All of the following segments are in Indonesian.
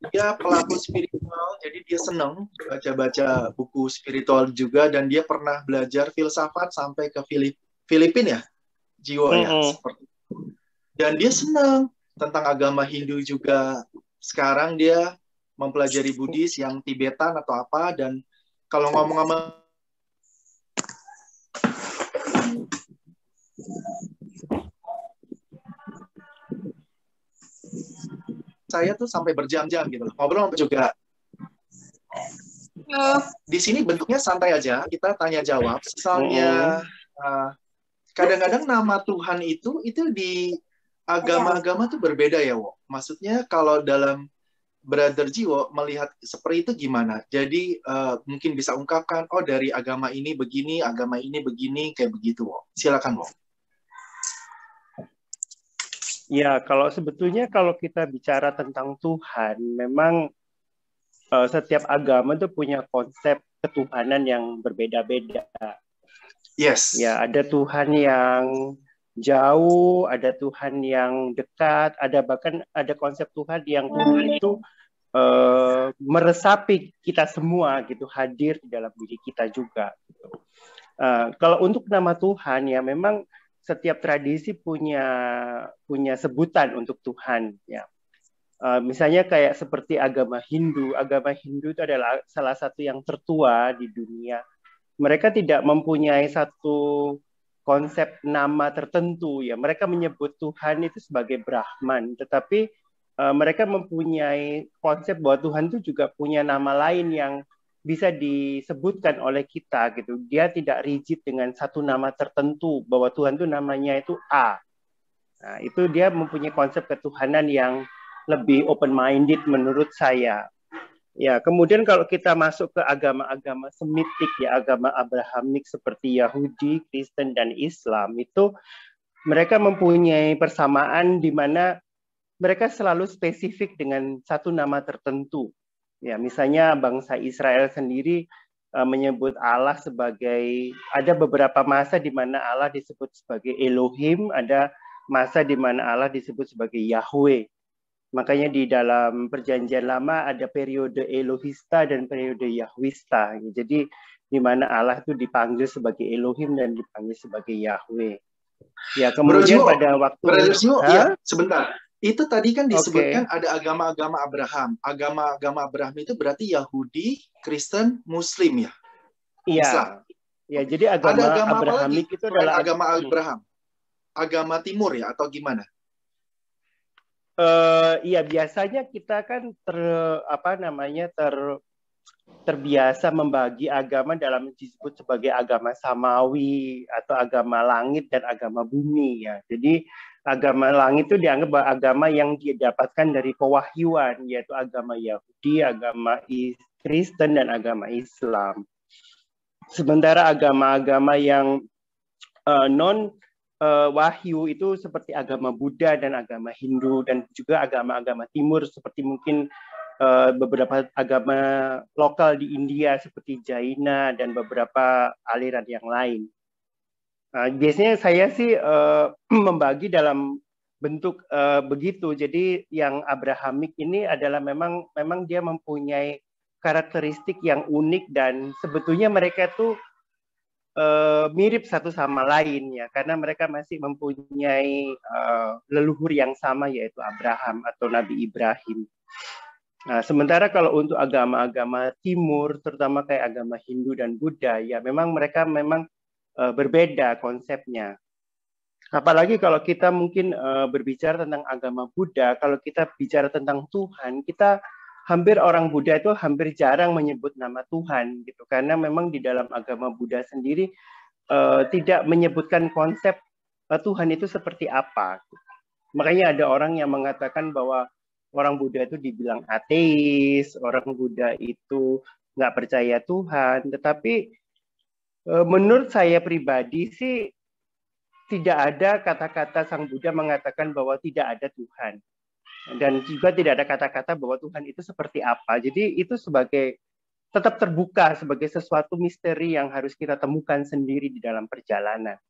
dia pelaku spiritual, jadi dia senang baca-baca buku spiritual juga, dan dia pernah belajar filsafat sampai ke Filipina ya, Jiwo ya, seperti itu. Dan dia senang tentang agama Hindu juga. Sekarang dia mempelajari Buddhis yang Tibetan atau apa, dan kalau ngomong-ngomong saya tuh sampai berjam-jam gitu loh. Ngobrol juga. Di sini bentuknya santai aja, kita tanya jawab. Misalnya kadang-kadang nama Tuhan itu di agama-agama tuh berbeda ya, Wo. Maksudnya kalau dalam Brother Jiwo melihat seperti itu gimana? Jadi mungkin bisa ungkapkan, oh dari agama ini begini, kayak begitu, Wo. Silakan, Wo. Ya, kalau sebetulnya kalau kita bicara tentang Tuhan, memang setiap agama itu punya konsep ketuhanan yang berbeda-beda. Yes. Ya, ada Tuhan yang jauh, ada Tuhan yang dekat, bahkan ada konsep Tuhan yang Tuhan itu meresapi kita semua gitu, hadir di dalam diri kita juga. Gitu. Kalau untuk nama Tuhan ya memang setiap tradisi punya sebutan untuk Tuhan ya. Misalnya kayak seperti agama Hindu itu adalah salah satu yang tertua di dunia. Mereka tidak mempunyai satu konsep nama tertentu ya. Mereka menyebut Tuhan itu sebagai Brahman, tetapi mereka mempunyai konsep bahwa Tuhan itu juga punya nama lain yang bisa disebutkan oleh kita gitu. Dia tidak rigid dengan satu nama tertentu bahwa Tuhan itu namanya itu A. Nah, itu dia mempunyai konsep ketuhanan yang lebih open-minded menurut saya. Ya, kemudian kalau kita masuk ke agama-agama Semitik ya, agama Abrahamik seperti Yahudi, Kristen dan Islam, itu mereka mempunyai persamaan di mana mereka selalu spesifik dengan satu nama tertentu. Ya, misalnya bangsa Israel sendiri menyebut Allah sebagai, ada beberapa masa di mana Allah disebut sebagai Elohim, ada masa di mana Allah disebut sebagai Yahweh. Makanya di dalam perjanjian lama ada periode Elohista dan periode Yahwista. Jadi di mana Allah itu dipanggil sebagai Elohim dan dipanggil sebagai Yahweh. Ya, kemudian pada waktu ya, sebentar. Itu tadi kan disebutkan ada agama-agama Abraham. Agama-agama Abraham itu berarti Yahudi, Kristen, Muslim ya? Iya. Islam. Ya, jadi agama Abrahamik itu adalah agama Abraham. Agama Timur ya atau gimana? Iya, biasanya kita kan terbiasa membagi agama dalam disebut sebagai agama samawi atau agama langit dan agama bumi ya. Jadi agama langit itu dianggap agama yang didapatkan dari pewahyuan, yaitu agama Yahudi, agama Kristen dan agama Islam. Sementara agama-agama yang non wahyu itu seperti agama Buddha dan agama Hindu dan juga agama-agama Timur seperti mungkin beberapa agama lokal di India seperti Jaina dan beberapa aliran yang lain. Biasanya saya sih membagi dalam bentuk begitu. Jadi yang Abrahamik ini adalah memang dia mempunyai karakteristik yang unik dan sebetulnya mereka tuh mirip satu sama lain ya, karena mereka masih mempunyai leluhur yang sama yaitu Abraham atau Nabi Ibrahim. Nah, sementara kalau untuk agama-agama Timur, terutama kayak agama Hindu dan Buddha, ya memang mereka berbeda konsepnya. Apalagi kalau kita mungkin berbicara tentang agama Buddha, kalau kita bicara tentang Tuhan, hampir orang Buddha itu hampir jarang menyebut nama Tuhan gitu, karena memang di dalam agama Buddha sendiri tidak menyebutkan konsep Tuhan itu seperti apa. Makanya ada orang yang mengatakan bahwa orang Buddha itu dibilang ateis, orang Buddha itu nggak percaya Tuhan. Tetapi menurut saya pribadi sih tidak ada kata-kata Sang Buddha mengatakan bahwa tidak ada Tuhan. Dan juga tidak ada kata-kata bahwa Tuhan itu seperti apa. Jadi itu tetap terbuka sebagai sesuatu misteri yang harus kita temukan sendiri di dalam perjalanan.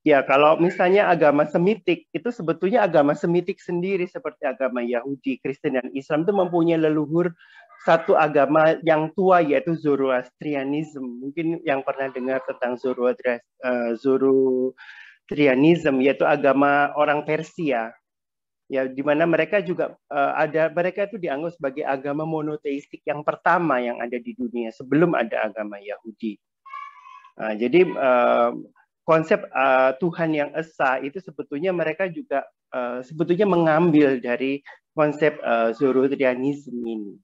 Ya, kalau misalnya agama Semitik, itu sebetulnya agama Semitik sendiri seperti agama Yahudi, Kristen, dan Islam itu mempunyai leluhur satu agama yang tua, yaitu Zoroastrianism. Mungkin yang pernah dengar tentang Zoroastrianism, yaitu agama orang Persia. Ya, di mana mereka juga mereka itu dianggap sebagai agama monoteistik yang pertama yang ada di dunia sebelum ada agama Yahudi. Jadi konsep Tuhan yang esa itu sebetulnya mereka juga sebetulnya mengambil dari konsep Zoroastrianism ini.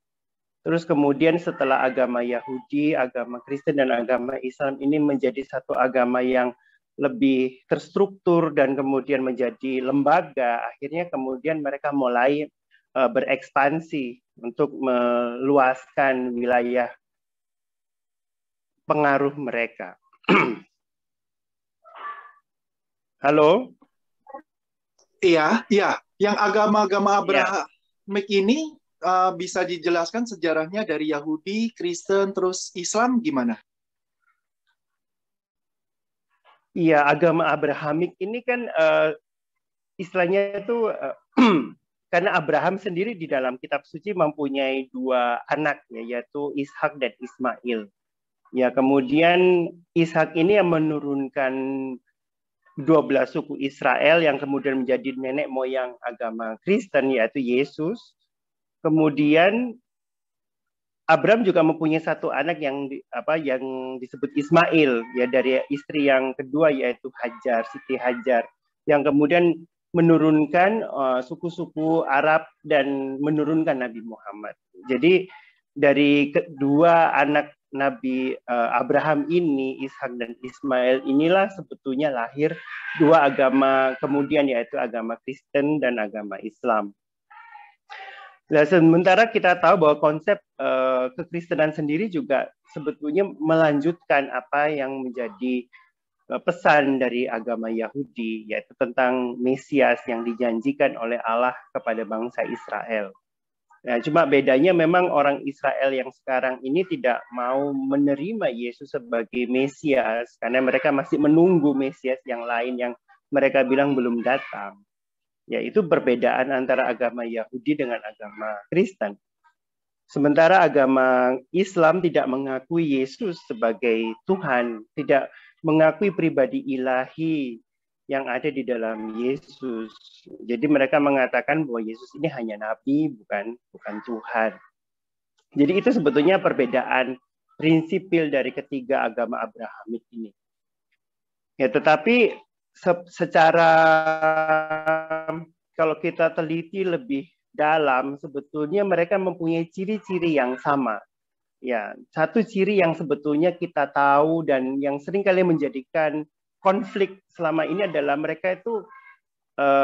Terus kemudian setelah agama Yahudi, agama Kristen, dan agama Islam ini menjadi satu agama yang lebih terstruktur dan kemudian menjadi lembaga, akhirnya kemudian mereka mulai berekspansi untuk meluaskan wilayah pengaruh mereka. Halo? Iya, iya. Yang agama-agama Abrahamic ini bisa dijelaskan sejarahnya dari Yahudi, Kristen, terus Islam gimana? Iya, agama Abrahamik ini kan istilahnya itu karena Abraham sendiri di dalam kitab suci mempunyai dua anak, yaitu Ishak dan Ismail. Ya, kemudian Ishak ini yang menurunkan 12 suku Israel yang kemudian menjadi nenek moyang agama Kristen, yaitu Yesus. Kemudian Abraham juga mempunyai satu anak yang disebut Ismail, ya, dari istri yang kedua yaitu Hajar, Siti Hajar, yang kemudian menurunkan suku-suku Arab dan menurunkan Nabi Muhammad. Jadi dari kedua anak Nabi Abraham ini, Ishak dan Ismail, inilah sebetulnya lahir dua agama kemudian, yaitu agama Kristen dan agama Islam. Nah, sementara kita tahu bahwa konsep kekristenan sendiri juga sebetulnya melanjutkan apa yang menjadi pesan dari agama Yahudi, yaitu tentang Mesias yang dijanjikan oleh Allah kepada bangsa Israel. Nah, cuma bedanya memang orang Israel yang sekarang ini tidak mau menerima Yesus sebagai Mesias, karena mereka masih menunggu Mesias yang lain yang mereka bilang belum datang. Yaitu perbedaan antara agama Yahudi dengan agama Kristen. Sementara agama Islam tidak mengakui Yesus sebagai Tuhan, tidak mengakui pribadi ilahi yang ada di dalam Yesus. Jadi mereka mengatakan bahwa Yesus ini hanya nabi, bukan Tuhan. Jadi itu sebetulnya perbedaan prinsipil dari ketiga agama Abrahamik ini. Ya, tetapi secara kalau kita teliti lebih dalam, sebetulnya mereka mempunyai ciri-ciri yang sama. Ya, satu ciri yang sebetulnya kita tahu dan yang seringkali menjadikan konflik selama ini adalah mereka itu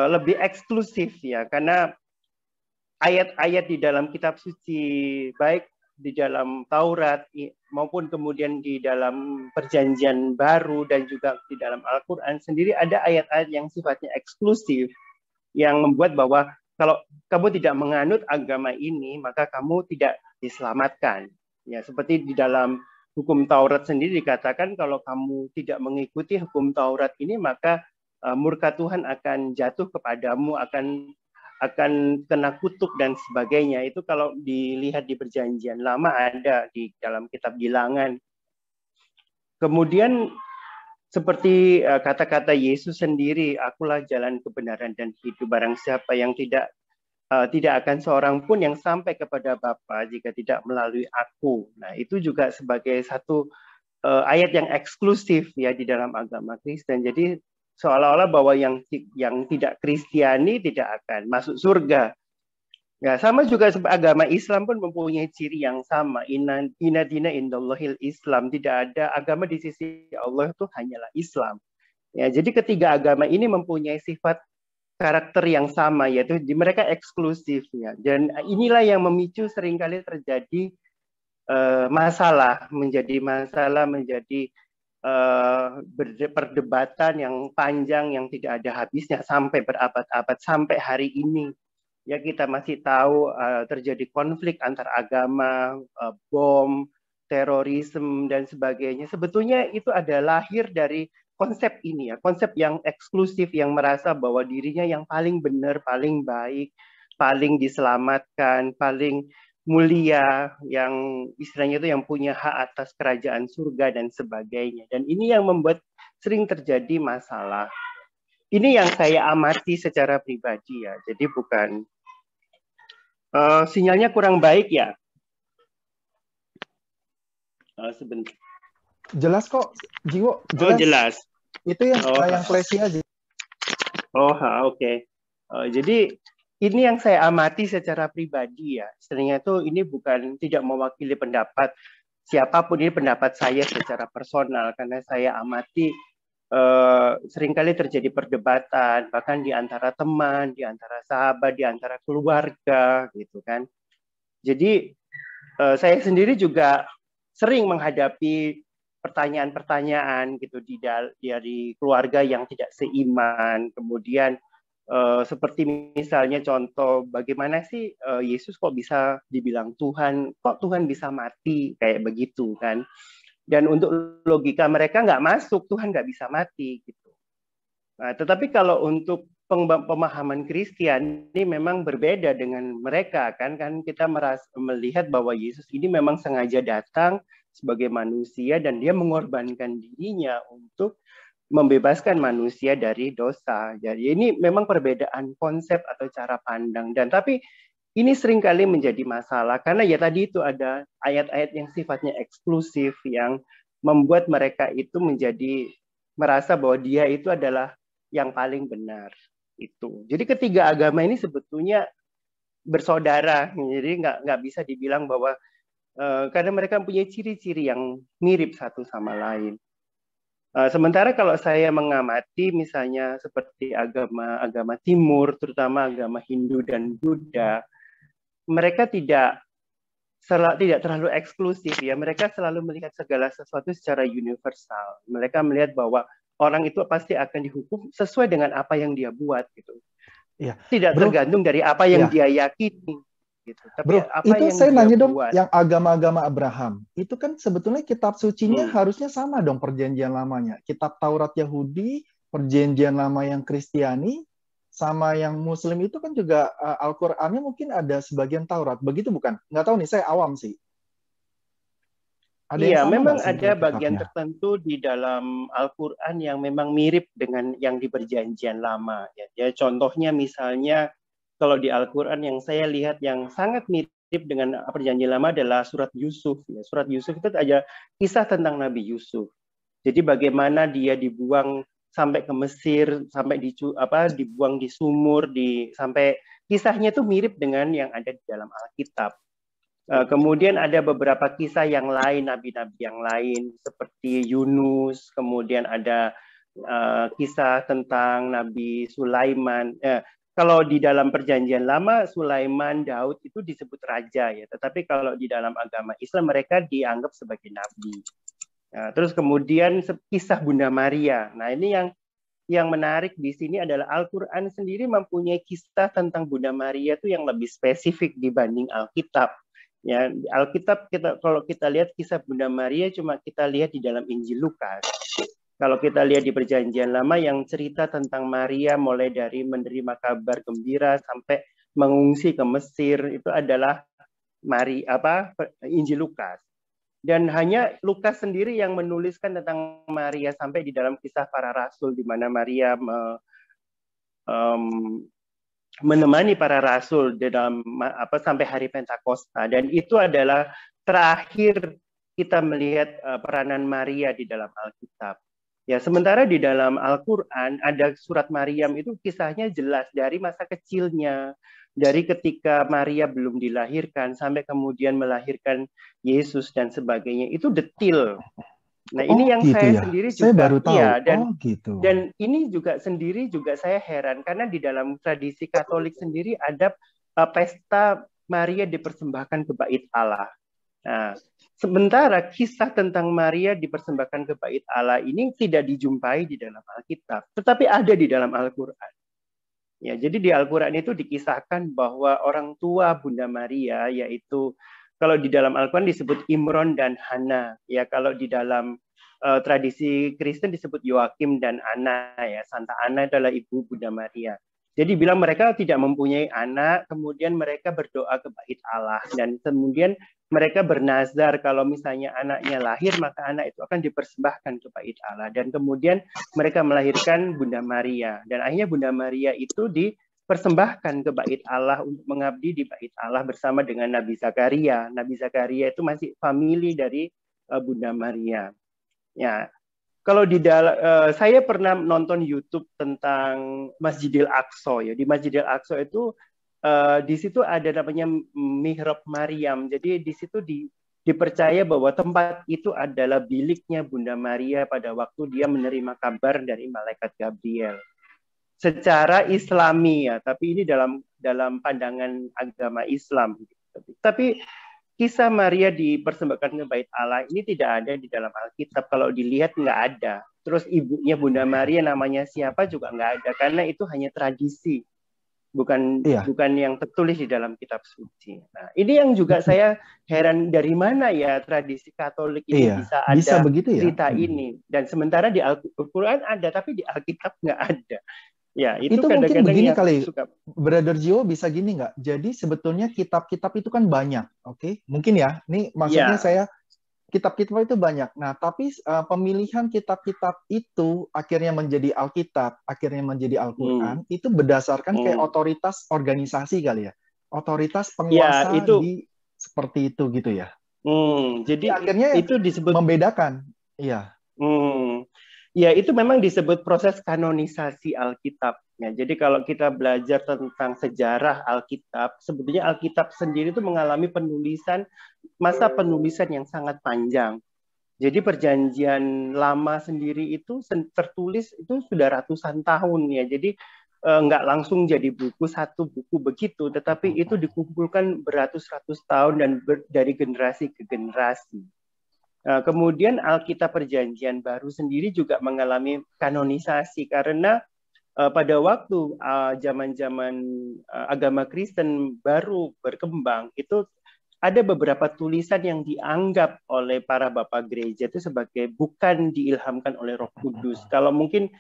lebih eksklusif, ya, karena ayat-ayat di dalam kitab suci, baik di dalam Taurat maupun kemudian di dalam Perjanjian Baru dan juga di dalam Al-Quran sendiri, ada ayat-ayat yang sifatnya eksklusif yang membuat bahwa kalau kamu tidak menganut agama ini maka kamu tidak diselamatkan. Ya, seperti di dalam hukum Taurat sendiri dikatakan kalau kamu tidak mengikuti hukum Taurat ini maka murka Tuhan akan jatuh kepadamu, akan kena kutuk dan sebagainya. Itu kalau dilihat di Perjanjian Lama ada di dalam kitab Bilangan. Kemudian seperti kata-kata Yesus sendiri, akulah jalan kebenaran dan hidup, barang siapa yang tidak akan seorang pun yang sampai kepada Bapa jika tidak melalui aku. Nah, itu juga sebagai satu ayat yang eksklusif, ya, di dalam agama Kristen. Jadi seolah-olah bahwa yang tidak Kristiani tidak akan masuk surga. Ya, sama juga agama Islam pun mempunyai ciri yang sama. Inna dina indallahil Islam. Tidak ada agama di sisi Allah itu hanyalah Islam. Ya, jadi ketiga agama ini mempunyai sifat karakter yang sama, yaitu mereka eksklusif, ya. Dan inilah yang memicu seringkali terjadi masalah, menjadi perdebatan yang panjang yang tidak ada habisnya sampai berabad-abad, sampai hari ini. Ya, kita masih tahu terjadi konflik antar agama, bom, terorisme dan sebagainya. Sebetulnya itu ada lahir dari konsep ini ya, konsep yang eksklusif yang merasa bahwa dirinya yang paling benar, paling baik, paling diselamatkan, paling mulia, yang istilahnya itu yang punya hak atas kerajaan surga dan sebagainya. Dan ini yang membuat sering terjadi masalah. Ini yang saya amati secara pribadi ya. Jadi bukan sinyalnya kurang baik ya. Sebentar. Jelas kok, Jiwo. Jelas. Oh, jelas. Itu yang flashing aja. Oh, oke. Jadi ini yang saya amati secara pribadi ya. Istilahnya itu ini bukan tidak mewakili pendapat siapapun, ini pendapat saya secara personal karena saya amati seringkali terjadi perdebatan bahkan di antara teman, di antara sahabat, di antara keluarga gitu kan. Jadi saya sendiri juga sering menghadapi pertanyaan-pertanyaan gitu dari keluarga yang tidak seiman. Kemudian seperti misalnya contoh bagaimana sih Yesus kok bisa dibilang Tuhan, kok Tuhan bisa mati kayak begitu kan. Dan untuk logika mereka nggak masuk, Tuhan nggak bisa mati gitu. Nah, tetapi kalau untuk pemahaman Kristen ini memang berbeda dengan mereka kan kita melihat bahwa Yesus ini memang sengaja datang sebagai manusia dan dia mengorbankan dirinya untuk membebaskan manusia dari dosa. Jadi ini memang perbedaan konsep atau cara pandang dan tapi ini seringkali menjadi masalah karena ya tadi itu ada ayat-ayat yang sifatnya eksklusif yang membuat mereka itu menjadi merasa bahwa dia itu adalah yang paling benar itu. Jadi ketiga agama ini sebetulnya bersaudara. Jadi nggak bisa dibilang bahwa karena mereka punya ciri-ciri yang mirip satu sama lain. Sementara kalau saya mengamati misalnya seperti agama Timur, terutama agama Hindu dan Buddha, mereka tidak terlalu eksklusif ya. Mereka selalu melihat segala sesuatu secara universal. Mereka melihat bahwa orang itu pasti akan dihukum sesuai dengan apa yang dia buat gitu. Ya, tidak tergantung dari apa yang dia yakini. Gitu. Tapi Bro, apa itu yang saya nanya dong, buat. yang agama-agama Abraham, itu kan sebetulnya kitab sucinya harusnya sama dong perjanjian lamanya. Kitab Taurat Yahudi, perjanjian lama yang Kristiani, sama yang Muslim itu kan juga Al-Qur'annya mungkin ada sebagian Taurat. Begitu bukan? Nggak tahu nih, saya awam sih. Iya, memang ada bagian tertentu di dalam Al-Quran yang memang mirip dengan yang di perjanjian lama. Ya, contohnya misalnya kalau di Al-Quran yang saya lihat yang sangat mirip dengan perjanjian lama adalah surat Yusuf. Ya, surat Yusuf itu ada kisah tentang Nabi Yusuf. Jadi bagaimana dia dibuang sampai ke Mesir, sampai dibuang di sumur, sampai kisahnya itu mirip dengan yang ada di dalam Alkitab. Kemudian ada beberapa kisah yang lain, nabi-nabi yang lain seperti Yunus, kemudian ada kisah tentang Nabi Sulaiman. Kalau di dalam perjanjian lama, Sulaiman, Daud itu disebut raja ya, tetapi kalau di dalam agama Islam mereka dianggap sebagai nabi. Nah, terus kemudian kisah Bunda Maria. Nah, ini yang menarik di sini adalah Al-Quran sendiri mempunyai kisah tentang Bunda Maria itu yang lebih spesifik dibanding Alkitab. Ya, Alkitab kalau kita lihat kisah Bunda Maria cuma kita lihat di dalam Injil Lukas. Kalau kita lihat di Perjanjian Lama yang cerita tentang Maria mulai dari menerima kabar gembira sampai mengungsi ke Mesir itu adalah Injil Lukas. Dan hanya Lukas sendiri yang menuliskan tentang Maria sampai di dalam kisah para rasul di mana Maria menemani para rasul dalam sampai hari Pentakosta, dan itu adalah terakhir kita melihat peranan Maria di dalam Alkitab. Ya, sementara di dalam Al-Qur'an ada surat Maryam itu kisahnya jelas dari masa kecilnya, dari ketika Maria belum dilahirkan sampai kemudian melahirkan Yesus dan sebagainya. Itu detail. Nah, ini yang gitu saya sendiri juga baru tahu. Ya, gitu. Dan ini juga saya heran karena di dalam tradisi Katolik sendiri ada pesta Maria dipersembahkan ke bait Allah. Nah, sementara kisah tentang Maria dipersembahkan ke bait Allah ini tidak dijumpai di dalam Alkitab, tetapi ada di dalam Al-Qur'an. Ya, jadi di Al-Qur'an itu dikisahkan bahwa orang tua Bunda Maria, yaitu kalau di dalam Al-Quran disebut Imron dan Hana. Ya, kalau di dalam tradisi Kristen disebut Yoakim dan Anna ya. Santa Anna adalah ibu Bunda Maria. Jadi bilang mereka tidak mempunyai anak, kemudian mereka berdoa ke bait Allah dan kemudian mereka bernazar kalau misalnya anaknya lahir maka anak itu akan dipersembahkan ke bait Allah dan kemudian mereka melahirkan Bunda Maria dan akhirnya Bunda Maria itu dipersembahkan ke bait Allah untuk mengabdi di bait Allah bersama dengan Nabi Zakaria. Nabi Zakaria itu masih famili dari Bunda Maria. Ya, kalau di saya pernah nonton YouTube tentang Masjidil Aqsa ya. Di Masjidil Aqsa itu di situ ada namanya Mihrab Maryam. Jadi di situ dipercaya bahwa tempat itu adalah biliknya Bunda Maria pada waktu dia menerima kabar dari malaikat Gabriel. Secara Islami ya, tapi ini dalam pandangan agama Islam. Tapi kisah Maria dipersembahkan ke bait Allah ini tidak ada di dalam Alkitab. Kalau dilihat nggak ada. Terus ibunya Bunda Maria namanya siapa juga nggak ada. Karena itu hanya tradisi. Bukan yang tertulis di dalam kitab suci. Nah, ini yang juga saya heran dari mana ya tradisi Katolik ini bisa begitu ya? Cerita ini. Dan sementara di Al-Quran ada, tapi di Alkitab nggak ada. Ya, itu mungkin begini kali, Brother Gio, bisa gini nggak? Jadi sebetulnya kitab-kitab itu kan banyak, oke? Mungkin ya, ini maksudnya saya kitab-kitab itu banyak. Nah, tapi pemilihan kitab-kitab itu akhirnya menjadi Alkitab, akhirnya menjadi Al-Quran, itu berdasarkan kayak otoritas organisasi kali ya, otoritas penguasa seperti itu gitu ya. Jadi akhirnya itu disebut membedakan, iya. Ya, itu memang disebut proses kanonisasi Alkitab. Ya, jadi kalau kita belajar tentang sejarah Alkitab, sebetulnya Alkitab sendiri itu mengalami masa penulisan yang sangat panjang. Jadi perjanjian lama sendiri itu tertulis itu sudah ratusan tahun ya. Jadi nggak langsung jadi satu buku begitu, tetapi itu dikumpulkan beratus-ratus tahun dan dari generasi ke generasi. Kemudian Alkitab Perjanjian Baru sendiri juga mengalami kanonisasi karena pada waktu zaman-zaman agama Kristen baru berkembang itu ada beberapa tulisan yang dianggap oleh para bapak gereja itu sebagai bukan diilhamkan oleh Roh Kudus. Kalau mungkin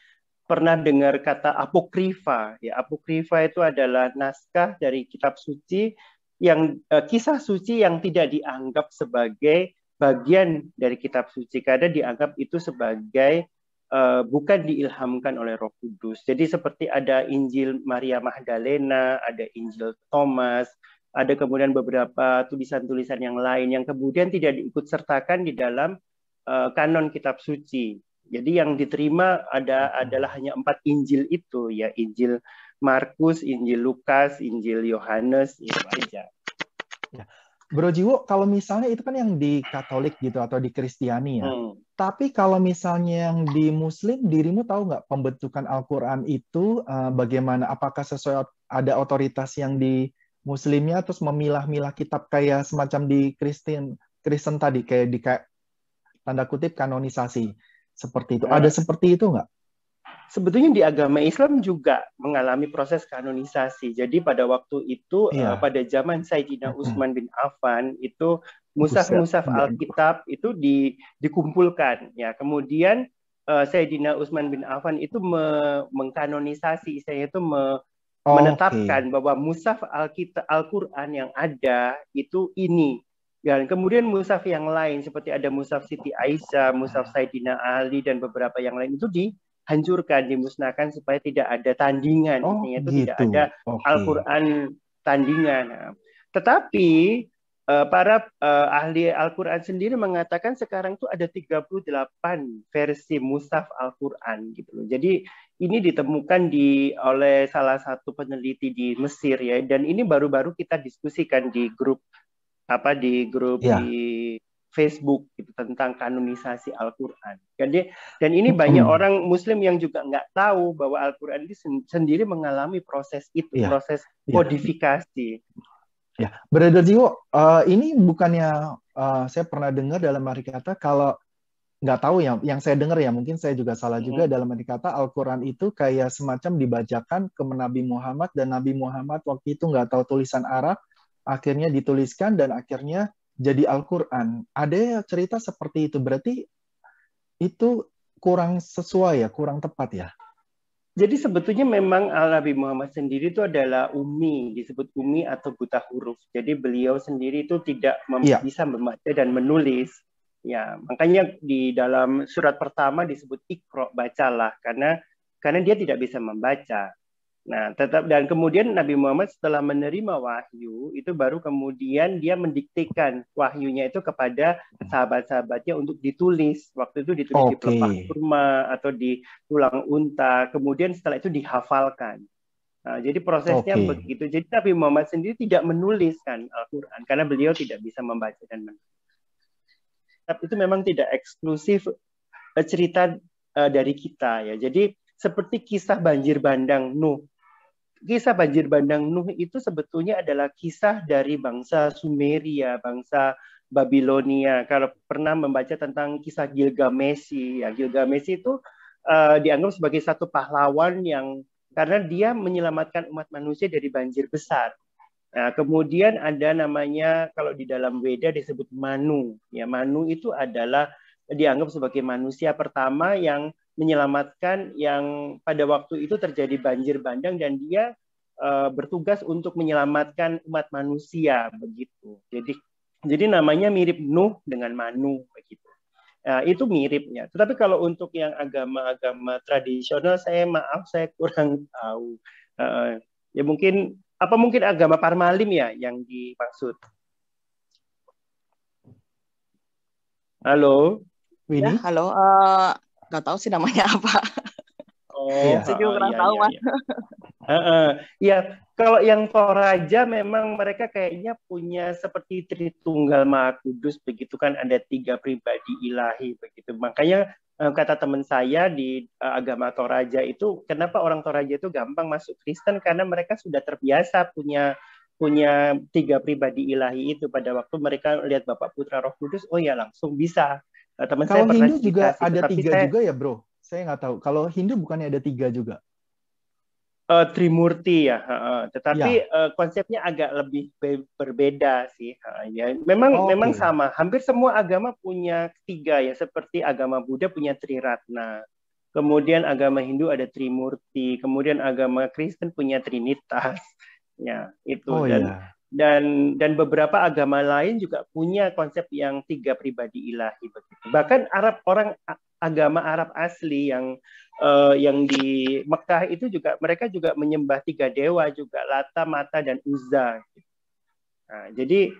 pernah dengar kata apokrifa, ya apokrifa itu adalah naskah dari kitab suci yang kisah suci yang tidak dianggap sebagai bagian dari kitab suci karena dianggap itu sebagai bukan diilhamkan oleh Roh Kudus. Jadi seperti ada Injil Maria Magdalena, ada Injil Thomas, ada kemudian beberapa tulisan-tulisan yang lain yang kemudian tidak diikutsertakan di dalam kanon kitab suci. Jadi yang diterima adalah hanya 4 Injil itu ya, Injil Markus, Injil Lukas, Injil Yohanes, itu aja. Ya. Bro Jiwo, kalau misalnya itu kan yang di Katolik gitu atau di Kristiani ya. Tapi kalau misalnya yang di Muslim, dirimu tahu nggak pembentukan Al-Quran itu bagaimana? Apakah sesuai ada otoritas yang di Muslimnya terus memilah-milah kitab kayak semacam di Kristen tadi kayak di tanda kutip kanonisasi seperti itu. Ada seperti itu nggak? Sebetulnya di agama Islam juga mengalami proses kanonisasi. Jadi pada waktu itu, pada zaman Sayyidina Utsman bin Affan, itu mushaf-mushaf Alkitab itu dikumpulkan. Ya, kemudian Sayyidina Utsman bin Affan itu mengkanonisasi, menetapkan bahwa mushaf Al-Quran yang ada itu ini. Dan kemudian mushaf yang lain, seperti ada mushaf Siti Aisyah, mushaf Sayyidina Ali, dan beberapa yang lain itu dihancurkan, dimusnahkan supaya tidak ada tandingan, tidak ada Al-Quran tandingan. Nah, tetapi para ahli Al-Quran sendiri mengatakan sekarang itu ada 38 versi mushaf Al-Quran gitu loh. Jadi ini ditemukan oleh salah satu peneliti di Mesir ya, dan ini baru-baru kita diskusikan di grup di Facebook gitu, tentang kanonisasi Al-Quran. Dan ini banyak orang Muslim yang juga nggak tahu bahwa Al-Quran ini sendiri mengalami proses itu, proses kodifikasi. Ya, Brother Jiwo, ini bukannya saya pernah dengar dalam arti kata kalau nggak tahu ya, yang saya dengar ya, mungkin saya juga salah juga dalam arti kata Al-Quran itu kayak semacam dibacakan ke Nabi Muhammad dan Nabi Muhammad waktu itu nggak tahu tulisan Arab, akhirnya dituliskan dan akhirnya jadi Al-Quran. Ada cerita seperti itu. Berarti itu kurang sesuai ya, kurang tepat ya. Jadi sebetulnya memang Nabi Muhammad sendiri itu adalah ummi, disebut ummi atau buta huruf. Jadi beliau sendiri itu tidak Iya. bisa membaca dan menulis. Ya, makanya di dalam surat pertama disebut Iqra, bacalah, karena dia tidak bisa membaca. Nah, dan kemudian Nabi Muhammad setelah menerima wahyu itu baru kemudian dia mendiktekan wahyunya itu kepada sahabat-sahabatnya untuk ditulis. Waktu itu ditulis di pelepah kurma atau di tulang unta. Kemudian setelah itu dihafalkan. Nah, jadi prosesnya begitu. Jadi Nabi Muhammad sendiri tidak menuliskan Al-Quran karena beliau tidak bisa membaca dan menulis. Tapi itu memang tidak eksklusif cerita dari kita ya. Jadi seperti kisah banjir bandang Nuh. Kisah banjir bandang Nuh itu sebetulnya adalah kisah dari bangsa Sumeria, bangsa Babilonia. Kalau pernah membaca tentang kisah Gilgamesh, ya Gilgamesh itu dianggap sebagai satu pahlawan yang karena dia menyelamatkan umat manusia dari banjir besar. Nah, kemudian ada namanya kalau di dalam Weda disebut Manu. Ya, Manu itu adalah dianggap sebagai manusia pertama yang menyelamatkan yang pada waktu itu terjadi banjir bandang dan dia bertugas untuk menyelamatkan umat manusia begitu. Jadi namanya mirip Nuh dengan Manu begitu. Nah, itu miripnya. Tetapi kalau untuk yang agama-agama tradisional saya kurang tahu. Ya mungkin agama Parmalim ya yang dimaksud. Halo. Ya, halo. Nggak tahu sih namanya apa. Saya juga kurang tahu, Mas. Ya, kalau yang Toraja memang mereka kayaknya punya seperti Tritunggal Maha Kudus begitu kan, ada 3 pribadi ilahi begitu. Makanya kata teman saya di agama Toraja itu, kenapa orang Toraja itu gampang masuk Kristen karena mereka sudah terbiasa punya 3 pribadi ilahi itu. Pada waktu mereka lihat Bapa Putra Roh Kudus, oh ya langsung bisa. Teman kalau saya Hindu juga sih, ada 3 juga ya, Bro? Saya nggak tahu. Kalau Hindu bukannya ada 3 juga? Trimurti ya, tetapi konsepnya agak lebih berbeda sih. Ya, memang sama. Hampir semua agama punya 3 ya, seperti agama Buddha punya Triratna. Kemudian agama Hindu ada Trimurti. Kemudian agama Kristen punya Trinitas. Ya, itu dan beberapa agama lain juga punya konsep yang 3 pribadi ilahi begitu. Bahkan agama Arab asli yang di Mekah itu juga mereka juga menyembah 3 dewa juga, Lata, Mata, dan Uzza. Nah, jadi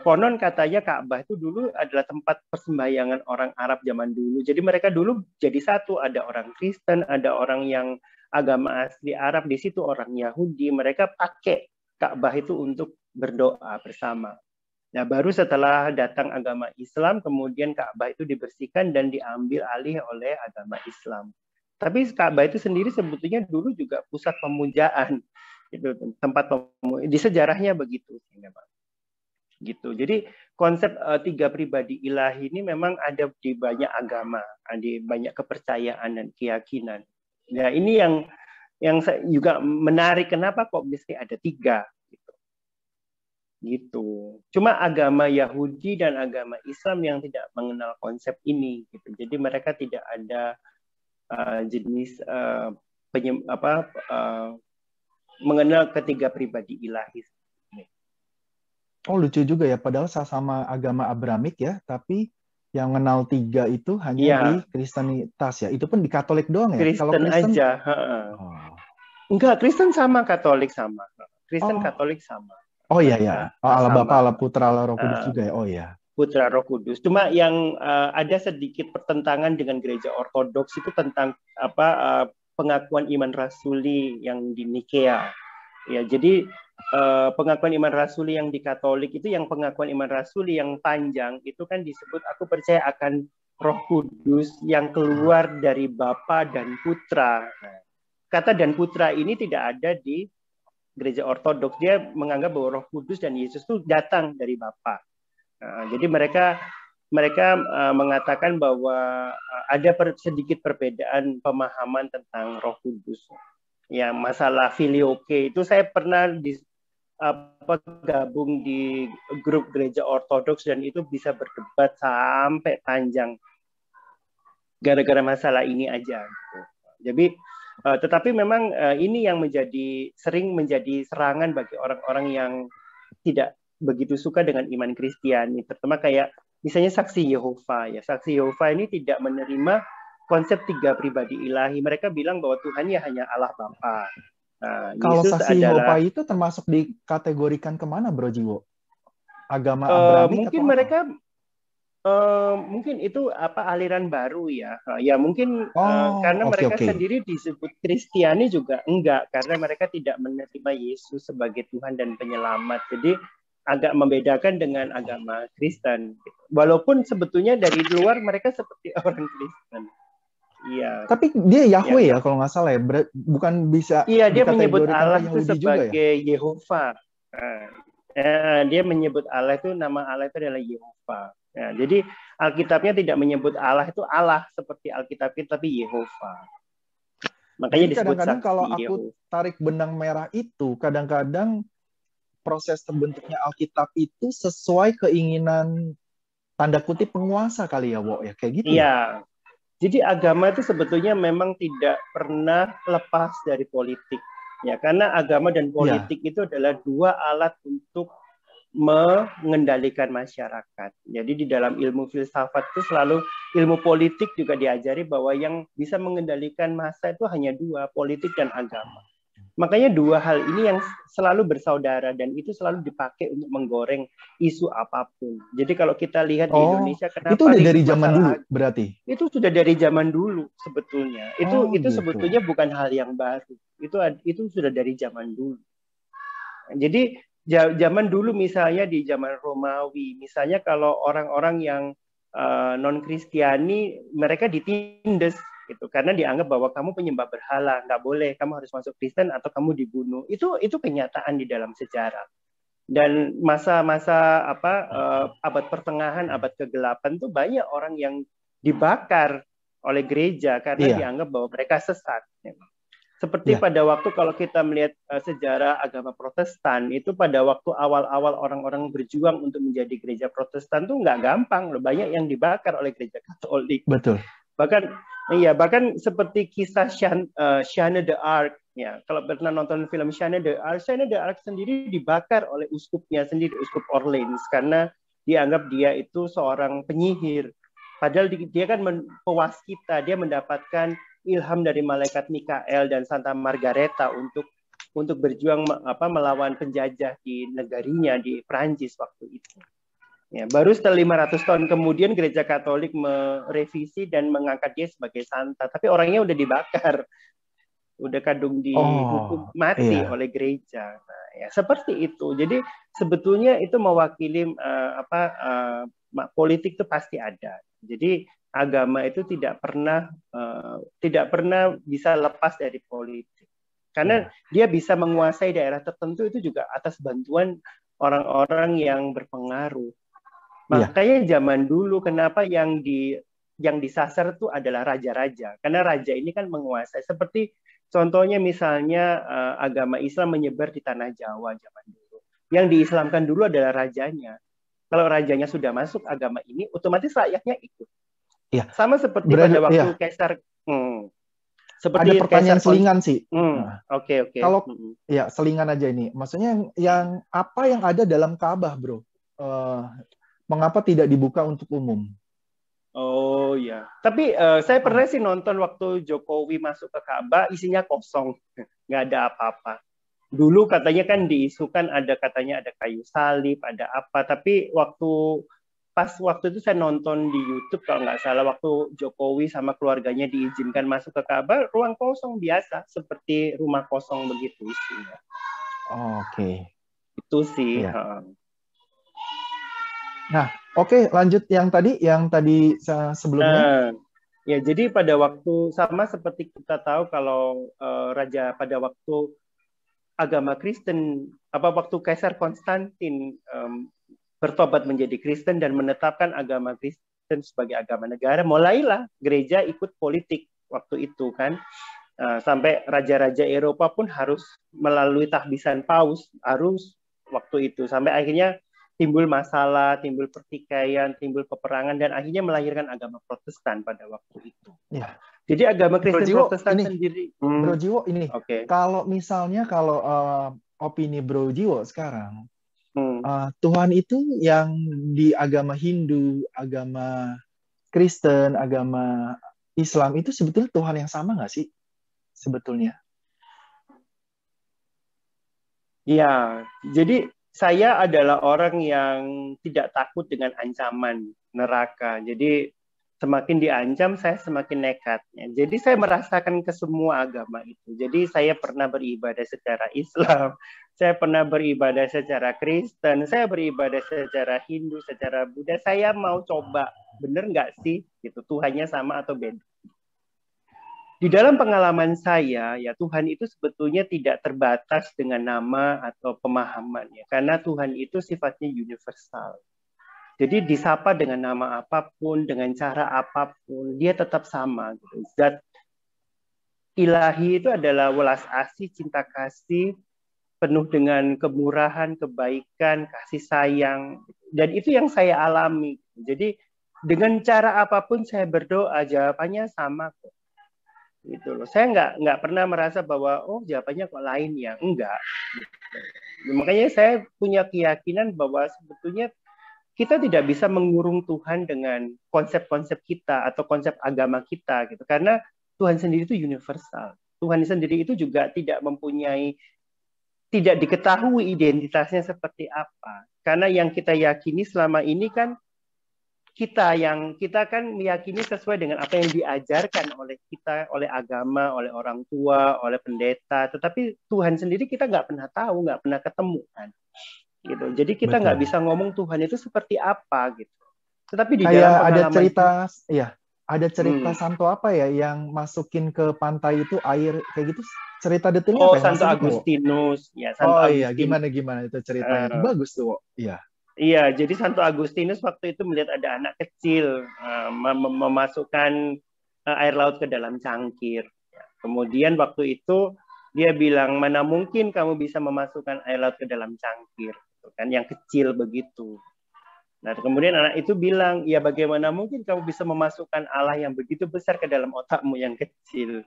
konon katanya Ka'bah itu dulu adalah tempat persembahyangan orang Arab zaman dulu. Jadi mereka dulu jadi satu, ada orang Kristen, ada orang yang agama asli Arab, di situ orang Yahudi, mereka pakai Ka'bah itu untuk berdoa bersama. Nah, baru setelah datang agama Islam, kemudian Ka'bah itu dibersihkan dan diambil alih oleh agama Islam. Tapi Ka'bah itu sendiri sebetulnya dulu juga pusat pemujaan, itu tempat di sejarahnya begitu sih memang. Gitu. Jadi konsep 3 pribadi ilahi ini memang ada di banyak agama, di banyak kepercayaan dan keyakinan. Nah, ini yang juga menarik, kenapa kok mesti ada 3 gitu. Cuma agama Yahudi dan agama Islam yang tidak mengenal konsep ini gitu. Jadi mereka tidak ada jenis mengenal ketiga pribadi ilahi. Oh, lucu juga ya, padahal sama agama Abramik ya, tapi yang mengenal 3 itu hanya di Kristenitas ya. Itu pun di Katolik doang ya. Kristen, kalau Kristen aja. Enggak, Kristen sama, Katolik sama. Kristen Katolik sama. Oh iya ya. Allah Bapa, Allah Putra, Allah Roh Kudus juga ya. Oh iya. Putra Roh Kudus. Cuma yang ada sedikit pertentangan dengan gereja Ortodoks itu tentang pengakuan iman rasuli yang di Nikea. Ya, jadi pengakuan iman rasuli yang di Katolik itu, yang pengakuan iman rasuli yang panjang itu kan disebut aku percaya akan Roh Kudus yang keluar dari Bapa dan Putra. Nah, kata dan Putra ini tidak ada di gereja Ortodoks. Dia menganggap bahwa Roh Kudus dan Yesus itu datang dari Bapa. Nah, jadi mereka mengatakan bahwa ada sedikit perbedaan pemahaman tentang Roh Kudus. Ya, masalah filioque itu saya pernah gabung di grup gereja Ortodoks dan itu bisa berdebat sampai panjang. gara-gara masalah ini aja. Gitu. Jadi tetapi memang ini yang sering menjadi serangan bagi orang-orang yang tidak begitu suka dengan iman Kristiani, terutama kayak misalnya saksi Yehova ya. Saksi Yehova ini tidak menerima konsep 3 pribadi ilahi. Mereka bilang bahwa Tuhan ya hanya Allah Bapa. Nah, Kalau Yesus saksi adalah Yehova itu termasuk dikategorikan kemana, Bro Jiwo? Agama Abrahamik mungkin atau mereka mungkin itu aliran baru ya. Ya mungkin karena mereka oke. sendiri disebut Kristiani juga enggak, karena mereka tidak menerima Yesus sebagai Tuhan dan penyelamat. Jadi agak membedakan dengan agama Kristen. Walaupun sebetulnya dari luar mereka seperti orang Kristen. Iya. Tapi dia Yahweh ya kalau nggak salah ya, bukan bisa Iya, dia menyebut dikategorikan Allah ke itu Yahudi juga ya? sebagai Yehova. Dia menyebut Allah itu, nama Allah itu adalah Yehova. Ya, jadi Alkitabnya tidak menyebut Allah itu Allah seperti Alkitab kita, tapi Yehova. Makanya Jadi disebut kadang-kadang saksi kalau aku Yehova. tarik benang merah itu, kadang-kadang proses terbentuknya Alkitab itu sesuai keinginan tanda kutip penguasa kali ya, Wo, ya kayak gitu ya? Iya. Jadi agama itu sebetulnya memang tidak pernah lepas dari politik. Ya, karena agama dan politik itu adalah 2 alat untuk mengendalikan masyarakat. Jadi di dalam ilmu filsafat itu selalu, ilmu politik juga diajari bahwa yang bisa mengendalikan massa itu hanya 2, politik dan agama. Makanya 2 hal ini yang selalu bersaudara dan itu selalu dipakai untuk menggoreng isu apapun. Jadi kalau kita lihat di Indonesia, kenapa itu udah dari ribut zaman masalah dulu berarti? Itu sudah dari zaman dulu sebetulnya. Itu gitu. sebetulnya bukan hal yang baru. Itu sudah dari zaman dulu. Jadi zaman dulu misalnya di zaman Romawi, misalnya kalau orang-orang yang non-Kristiani, mereka ditindas gitu karena dianggap bahwa kamu penyembah berhala, nggak boleh, kamu harus masuk Kristen atau kamu dibunuh. Itu kenyataan di dalam sejarah. Dan masa-masa abad pertengahan, abad kegelapan tuh banyak orang yang dibakar oleh gereja karena dianggap bahwa mereka sesat. Seperti pada waktu kalau kita melihat sejarah agama Protestan, itu pada waktu awal-awal orang-orang berjuang untuk menjadi gereja Protestan tuh nggak gampang loh, banyak yang dibakar oleh gereja Katolik. Betul. Bahkan seperti kisah Jeanne d'Arc. Ya, kalau pernah nonton film Jeanne d'Arc sendiri dibakar oleh uskupnya sendiri, Uskup Orleans, karena dianggap dia itu seorang penyihir. Padahal dia kan pewaskita, dia mendapatkan ilham dari malaikat Mikael dan Santa Margareta untuk berjuang melawan penjajah di negarinya di Prancis waktu itu. Ya, baru setelah 500 tahun kemudian gereja Katolik merevisi dan mengangkat dia sebagai santa, tapi orangnya udah dibakar. Udah kadung dihukum mati oleh gereja. Nah, ya seperti itu. Jadi sebetulnya itu mewakili politik itu pasti ada. Jadi agama itu tidak pernah bisa lepas dari politik. Karena dia bisa menguasai daerah tertentu itu juga atas bantuan orang-orang yang berpengaruh. Makanya zaman dulu kenapa yang disasar itu adalah raja-raja. Karena raja ini kan menguasai. Seperti contohnya misalnya agama Islam menyebar di tanah Jawa zaman dulu. Yang diislamkan dulu adalah rajanya. Kalau rajanya sudah masuk agama ini, otomatis rakyatnya ikut. Ya. Sama seperti pada waktu Kaisar. Seperti ada pertanyaan selingan sih. Oke. Kalau ya selingan aja ini. Maksudnya yang apa yang ada dalam Ka'bah, Bro? Mengapa tidak dibuka untuk umum? Oh ya, tapi saya pernah sih nonton waktu Jokowi masuk ke Ka'bah, isinya kosong, nggak ada apa-apa. Dulu katanya kan diisukan katanya ada kayu salib, ada apa, tapi pas waktu itu saya nonton di YouTube kalau nggak salah, waktu Jokowi sama keluarganya diizinkan masuk ke Ka'bah, ruang kosong biasa, seperti rumah kosong begitu isinya. Oke. Itu sih. Ya. Nah, oke, lanjut yang tadi sebelumnya. Ya, jadi pada waktu sama seperti kita tahu kalau raja pada waktu agama Kristen, waktu Kaisar Konstantin bertobat menjadi Kristen dan menetapkan agama Kristen sebagai agama negara, mulailah gereja ikut politik waktu itu kan. Sampai raja-raja Eropa pun harus melalui tahbisan paus, harus waktu itu sampai akhirnya timbul masalah, timbul pertikaian, timbul peperangan, dan akhirnya melahirkan agama Protestan pada waktu itu. Ya. Jadi agama Kristen Jiwo, Protestan ini, sendiri. Bro Jiwo, ini Okay. kalau misalnya opini Bro Jiwo sekarang, Tuhan itu yang di agama Hindu, agama Kristen, agama Islam itu sebetulnya Tuhan yang sama nggak sih sebetulnya? Ya, jadi saya adalah orang yang tidak takut dengan ancaman neraka. Jadi semakin diancam, saya semakin nekatnya. Jadi saya merasakan ke semua agama itu. Jadi saya pernah beribadah secara Islam, saya pernah beribadah secara Kristen, saya beribadah secara Hindu, secara Buddha. Saya mau coba, bener nggak sih gitu, Tuhannya sama atau beda? Di dalam pengalaman saya, ya Tuhan itu sebetulnya tidak terbatas dengan nama atau pemahamannya, karena Tuhan itu sifatnya universal. Jadi disapa dengan nama apapun, dengan cara apapun, dia tetap sama. Gitu. Zat ilahi itu adalah welas asih, cinta kasih, penuh dengan kemurahan, kebaikan, kasih sayang. Dan itu yang saya alami. Jadi dengan cara apapun saya berdoa, jawabannya sama kok. Gitu loh. Saya nggak pernah merasa bahwa jawabannya kok lain ya, enggak. Gitu. Makanya saya punya keyakinan bahwa sebetulnya kita tidak bisa mengurung Tuhan dengan konsep-konsep kita atau konsep agama kita gitu, karena Tuhan sendiri itu universal. Tuhan sendiri itu juga tidak diketahui identitasnya seperti apa, karena yang kita yakini selama ini kan kita kan meyakini sesuai dengan apa yang diajarkan oleh kita, oleh agama, oleh orang tua, oleh pendeta. Tetapi Tuhan sendiri kita nggak pernah tahu, nggak pernah ketemu kan. Gitu. Jadi kita nggak bisa ngomong Tuhan itu seperti apa gitu. Tetapi di dalam pengalaman ada cerita Santo apa ya yang masukin ke pantai itu air kayak gitu. Cerita detailnya apa? Santo Agustinus. Ya, Santo Agustinus. Gimana itu ceritanya? Itu bagus tuh. Iya. Iya, jadi Santo Agustinus waktu itu melihat ada anak kecil memasukkan air laut ke dalam cangkir. Kemudian waktu itu dia bilang, mana mungkin kamu bisa memasukkan air laut ke dalam cangkir, kan yang kecil begitu. Nah, kemudian anak itu bilang, ya bagaimana mungkin kamu bisa memasukkan Allah yang begitu besar ke dalam otakmu yang kecil.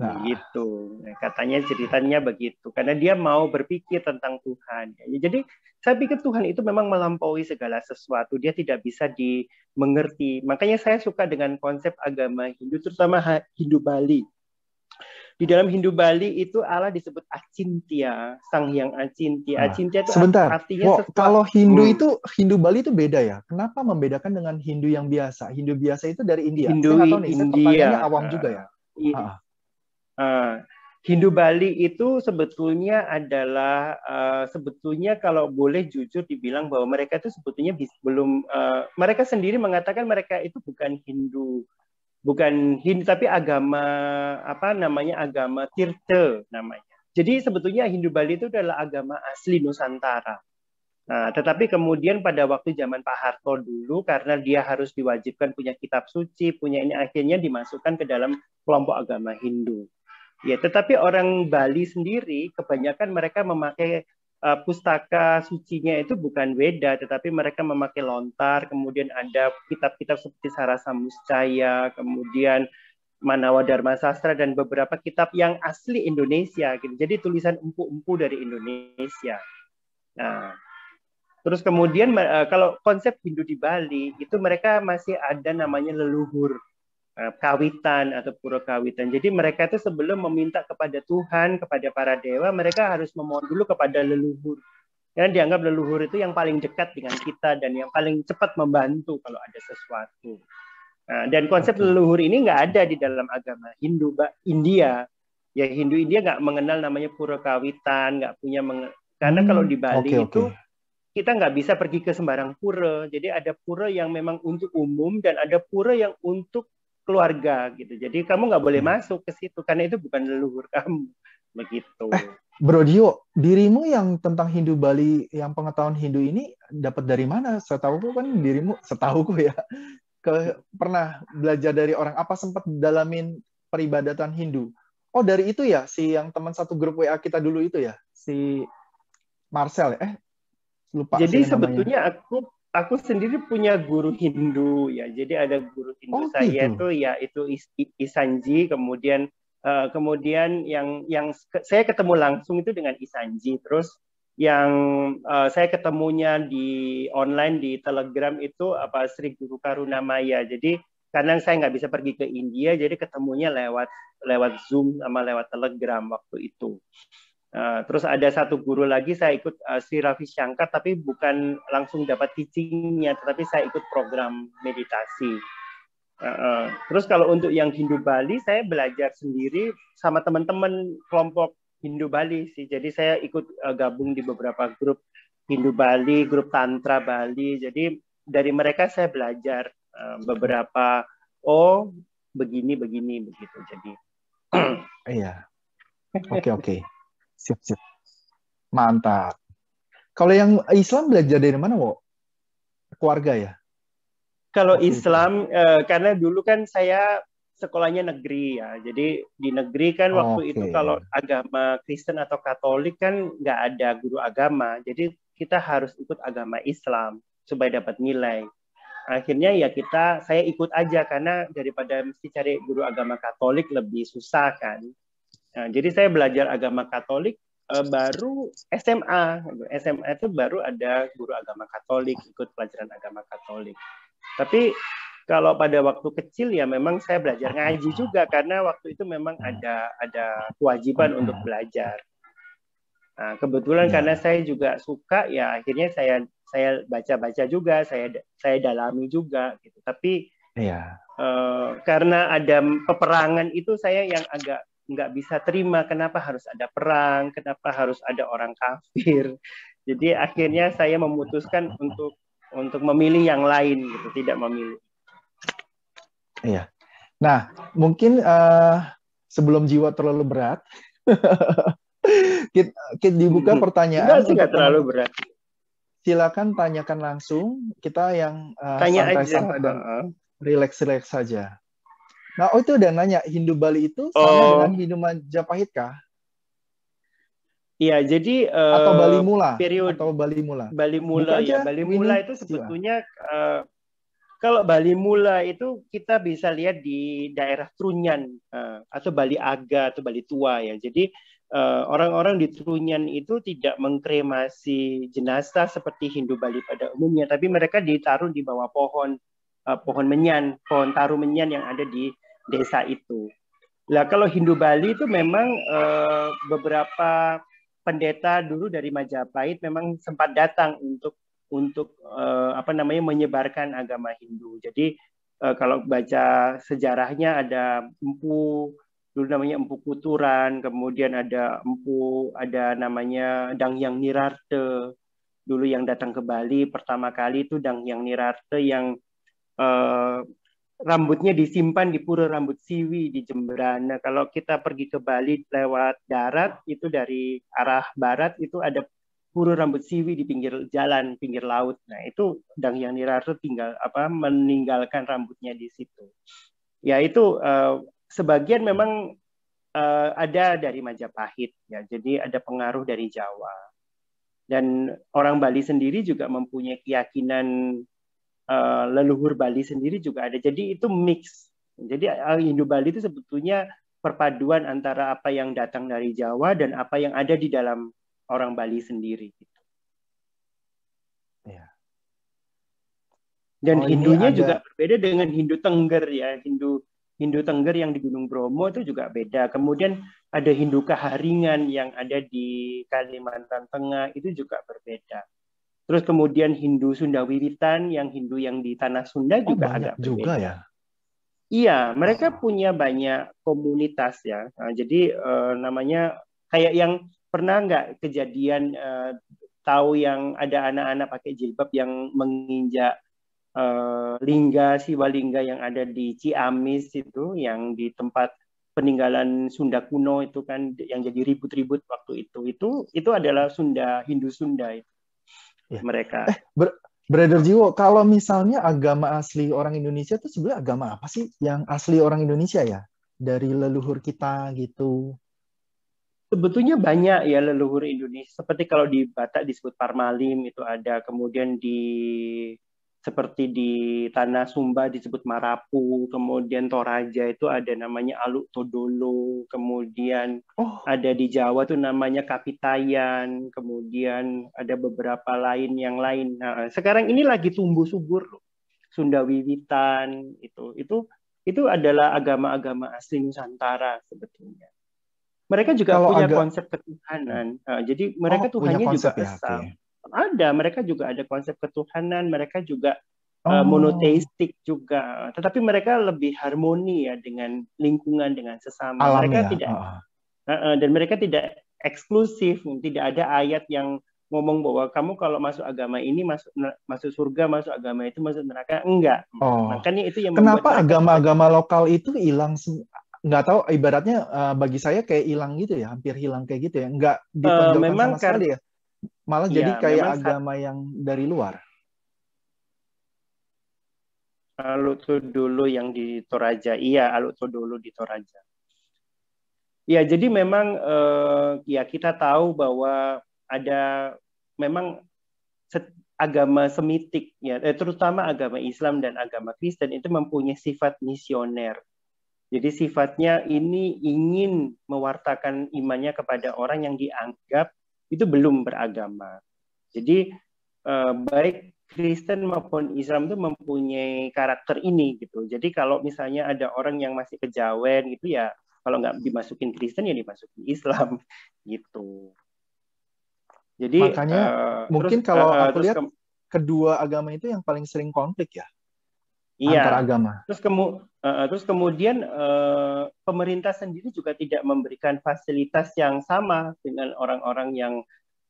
Gitu. Nah, katanya ceritanya begitu. Karena dia mau berpikir tentang Tuhan. Jadi saya pikir Tuhan itu memang melampaui segala sesuatu. Dia tidak bisa dimengerti. Makanya saya suka dengan konsep agama Hindu, terutama Hindu Bali. Di dalam Hindu Bali itu Allah disebut Acintya, Sang Hyang Acintya. Acintya itu artinya sesuatu. Kalau Hindu Bali itu beda ya. Kenapa membedakan dengan Hindu yang biasa? Hindu biasa itu dari India. Saya nggak tahu nih, pertanyaannya awam juga ya. Hindu Bali itu sebetulnya adalah sebetulnya kalau boleh jujur dibilang bahwa mereka itu sebetulnya belum mereka sendiri mengatakan mereka itu bukan Hindu tapi agama agama Tirtha namanya. Jadi sebetulnya Hindu Bali itu adalah agama asli Nusantara. Nah, tetapi kemudian pada waktu zaman Pak Harto dulu, karena dia harus diwajibkan punya kitab suci, punya ini, akhirnya dimasukkan ke dalam kelompok agama Hindu. Ya, tetapi orang Bali sendiri kebanyakan mereka memakai pustaka sucinya itu bukan Weda, tetapi mereka memakai lontar, kemudian ada kitab-kitab seperti Sarasa Muscaya, kemudian Manawa Dharma Sastra, dan beberapa kitab yang asli Indonesia. Gitu. Jadi tulisan empu-empu dari Indonesia. Nah, terus kemudian kalau konsep Hindu di Bali, itu mereka masih ada namanya leluhur. Kawitan atau pura kawitan. Jadi mereka itu sebelum meminta kepada Tuhan, kepada para dewa, mereka harus memohon dulu kepada leluhur. Karena dianggap leluhur itu yang paling dekat dengan kita dan yang paling cepat membantu kalau ada sesuatu. Nah, dan konsep leluhur ini nggak ada di dalam agama Hindu India. Ya Hindu India nggak mengenal namanya pura kawitan, nggak punya karena kalau di Bali itu kita nggak bisa pergi ke sembarang pura. Jadi ada pura yang memang untuk umum dan ada pura yang untuk keluarga gitu. Jadi kamu nggak boleh masuk ke situ karena itu bukan leluhur kamu. Begitu. Bro Dio, dirimu yang tentang Hindu Bali, yang pengetahuan Hindu ini dapat dari mana? Setahuku kan dirimu, setahuku ya, pernah belajar dari orang, apa sempat dalamin peribadatan Hindu? Oh dari itu ya, si yang teman satu grup WA kita dulu itu ya, si Marcel ya? Lupa Jadi saya namanya. sebetulnya aku sendiri punya guru Hindu ya. Jadi ada guru Hindu Oh, saya gitu. itu ya itu Isanji, kemudian yang saya ketemu langsung itu dengan Isanji. Terus yang saya ketemunya di online di Telegram itu apa Sri Guru Karunamaya. Jadi karena saya nggak bisa pergi ke India, jadi ketemunya lewat Zoom sama lewat Telegram waktu itu. Terus ada satu guru lagi saya ikut Sri Ravi Shankar, tapi bukan langsung dapat teachingnya, tetapi saya ikut program meditasi. Terus kalau untuk yang Hindu Bali, saya belajar sendiri sama teman-teman kelompok Hindu Bali sih. Jadi saya ikut gabung di beberapa grup Hindu Bali, grup Tantra Bali. Jadi dari mereka saya belajar beberapa begini begitu. Jadi Iya. Oke. Sip. Mantap. Kalau yang Islam belajar dari mana, Wo? Keluarga ya? Kalau Islam, karena dulu kan saya sekolahnya negeri ya. Jadi di negeri kan waktu itu kalau agama Kristen atau Katolik kan nggak ada guru agama. Jadi kita harus ikut agama Islam supaya dapat nilai. Akhirnya ya saya ikut aja karena daripada mesti cari guru agama Katolik lebih susah kan. Nah, jadi saya belajar agama Katolik baru SMA. SMA itu baru ada guru agama Katolik, ikut pelajaran agama Katolik. Tapi kalau pada waktu kecil ya memang saya belajar ngaji juga karena waktu itu memang ada kewajiban untuk belajar. Nah, kebetulan karena saya juga suka ya akhirnya saya baca-baca juga, saya dalami juga gitu. Tapi karena ada peperangan itu saya yang agak nggak bisa terima kenapa harus ada perang, kenapa harus ada orang kafir. Jadi akhirnya saya memutuskan untuk memilih yang lain gitu, tidak memilih. Iya. Nah, mungkin sebelum jiwa terlalu berat, kita dibuka pertanyaan. Enggak terlalu berat. Silakan tanyakan langsung. Kita yang santai-santai dan relax-relax saja. Nah, itu udah nanya, Hindu Bali itu sama dengan Hindu Majapahit kah? Iya, jadi atau Bali Mula? Bali Mula itu sebetulnya kalau Bali Mula itu kita bisa lihat di daerah Trunyan atau Bali Aga atau Bali Tua ya. Jadi orang-orang di Trunyan itu tidak mengkremasi jenazah seperti Hindu Bali pada umumnya, tapi mereka ditaruh di bawah pohon taru menyan yang ada di desa itu. Nah, kalau Hindu Bali itu memang beberapa pendeta dulu dari Majapahit memang sempat datang untuk menyebarkan agama Hindu. Jadi kalau baca sejarahnya ada Empu, dulu namanya Empu Kuturan, kemudian ada namanya Danghyang Nirarte. Dulu yang datang ke Bali pertama kali itu Danghyang Nirarte yang rambutnya disimpan di Pura Rambut Siwi di Jemberan. Nah, kalau kita pergi ke Bali lewat darat itu dari arah barat itu ada Pura Rambut Siwi di pinggir jalan, pinggir laut. Nah, itu Danghyang Nirarte meninggalkan rambutnya di situ. Ya itu sebagian memang ada dari Majapahit ya. Jadi ada pengaruh dari Jawa. Dan orang Bali sendiri juga mempunyai keyakinan leluhur Bali sendiri juga ada. Jadi itu mix. Jadi Hindu Bali itu sebetulnya perpaduan antara apa yang datang dari Jawa dan apa yang ada di dalam orang Bali sendiri. Ya. Dan Hindunya juga berbeda dengan Hindu Tengger ya. Hindu Tengger yang di Gunung Bromo itu juga beda. Kemudian ada Hindu Kaharingan yang ada di Kalimantan Tengah itu juga berbeda. Terus kemudian Hindu Sunda Wiwitan, Hindu yang di Tanah Sunda juga agak berbeda. Juga ya? Iya, mereka punya banyak komunitas ya. Nah, jadi namanya kayak yang pernah nggak kejadian tahu yang ada anak-anak pakai jilbab yang menginjak Siwalingga yang ada di Ciamis itu, yang di tempat peninggalan Sunda kuno itu kan yang jadi ribut-ribut waktu itu adalah Hindu Sunda itu. Ya. Mereka. Brother Jiwo, kalau misalnya agama asli orang Indonesia itu sebenarnya agama apa sih yang asli orang Indonesia ya? Dari leluhur kita gitu. Sebetulnya banyak ya leluhur Indonesia. Seperti kalau di Batak disebut Parmalim itu ada, kemudian seperti di Tanah Sumba disebut Marapu, kemudian Toraja itu ada namanya Aluk Todolo, kemudian ada di Jawa tuh namanya Kapitayan, kemudian ada beberapa yang lain. Nah, sekarang ini lagi tumbuh subur loh. Sunda Wiwitan itu adalah agama-agama asli Nusantara sebetulnya. Mereka juga punya konsep ketuhanan. Jadi mereka Tuhannya juga esa. Ada, mereka juga ada konsep ketuhanan, mereka juga monoteistik juga. Tetapi mereka lebih harmoni ya dengan lingkungan, dengan sesama. Alam mereka ya? tidak dan mereka tidak eksklusif, tidak ada ayat yang ngomong bahwa kamu kalau masuk agama ini masuk surga, masuk agama itu masuk neraka. Enggak. Makanya itu yang kenapa agama-agama lokal itu hilang? Nggak tahu, ibaratnya bagi saya kayak hilang gitu ya, hampir hilang kayak gitu ya, nggak ditonjolkan sama sekali ya, malah jadi kayak agama yang dari luar. Aluk Todolo yang di Toraja, iya Aluk Todolo di Toraja. Ya jadi memang ya kita tahu bahwa ada memang agama Semitik ya, terutama agama Islam dan agama Kristen itu mempunyai sifat misioner. Jadi sifatnya ini ingin mewartakan imannya kepada orang yang dianggap itu belum beragama. Jadi baik Kristen maupun Islam itu mempunyai karakter ini gitu. Jadi kalau misalnya ada orang yang masih kejawen gitu ya, kalau nggak dimasukin Kristen ya dimasukin Islam gitu. Jadi makanya mungkin kalau aku lihat kedua agama itu yang paling sering konflik ya. Iya. Antar agama. Terus kemudian pemerintah sendiri juga tidak memberikan fasilitas yang sama dengan orang-orang yang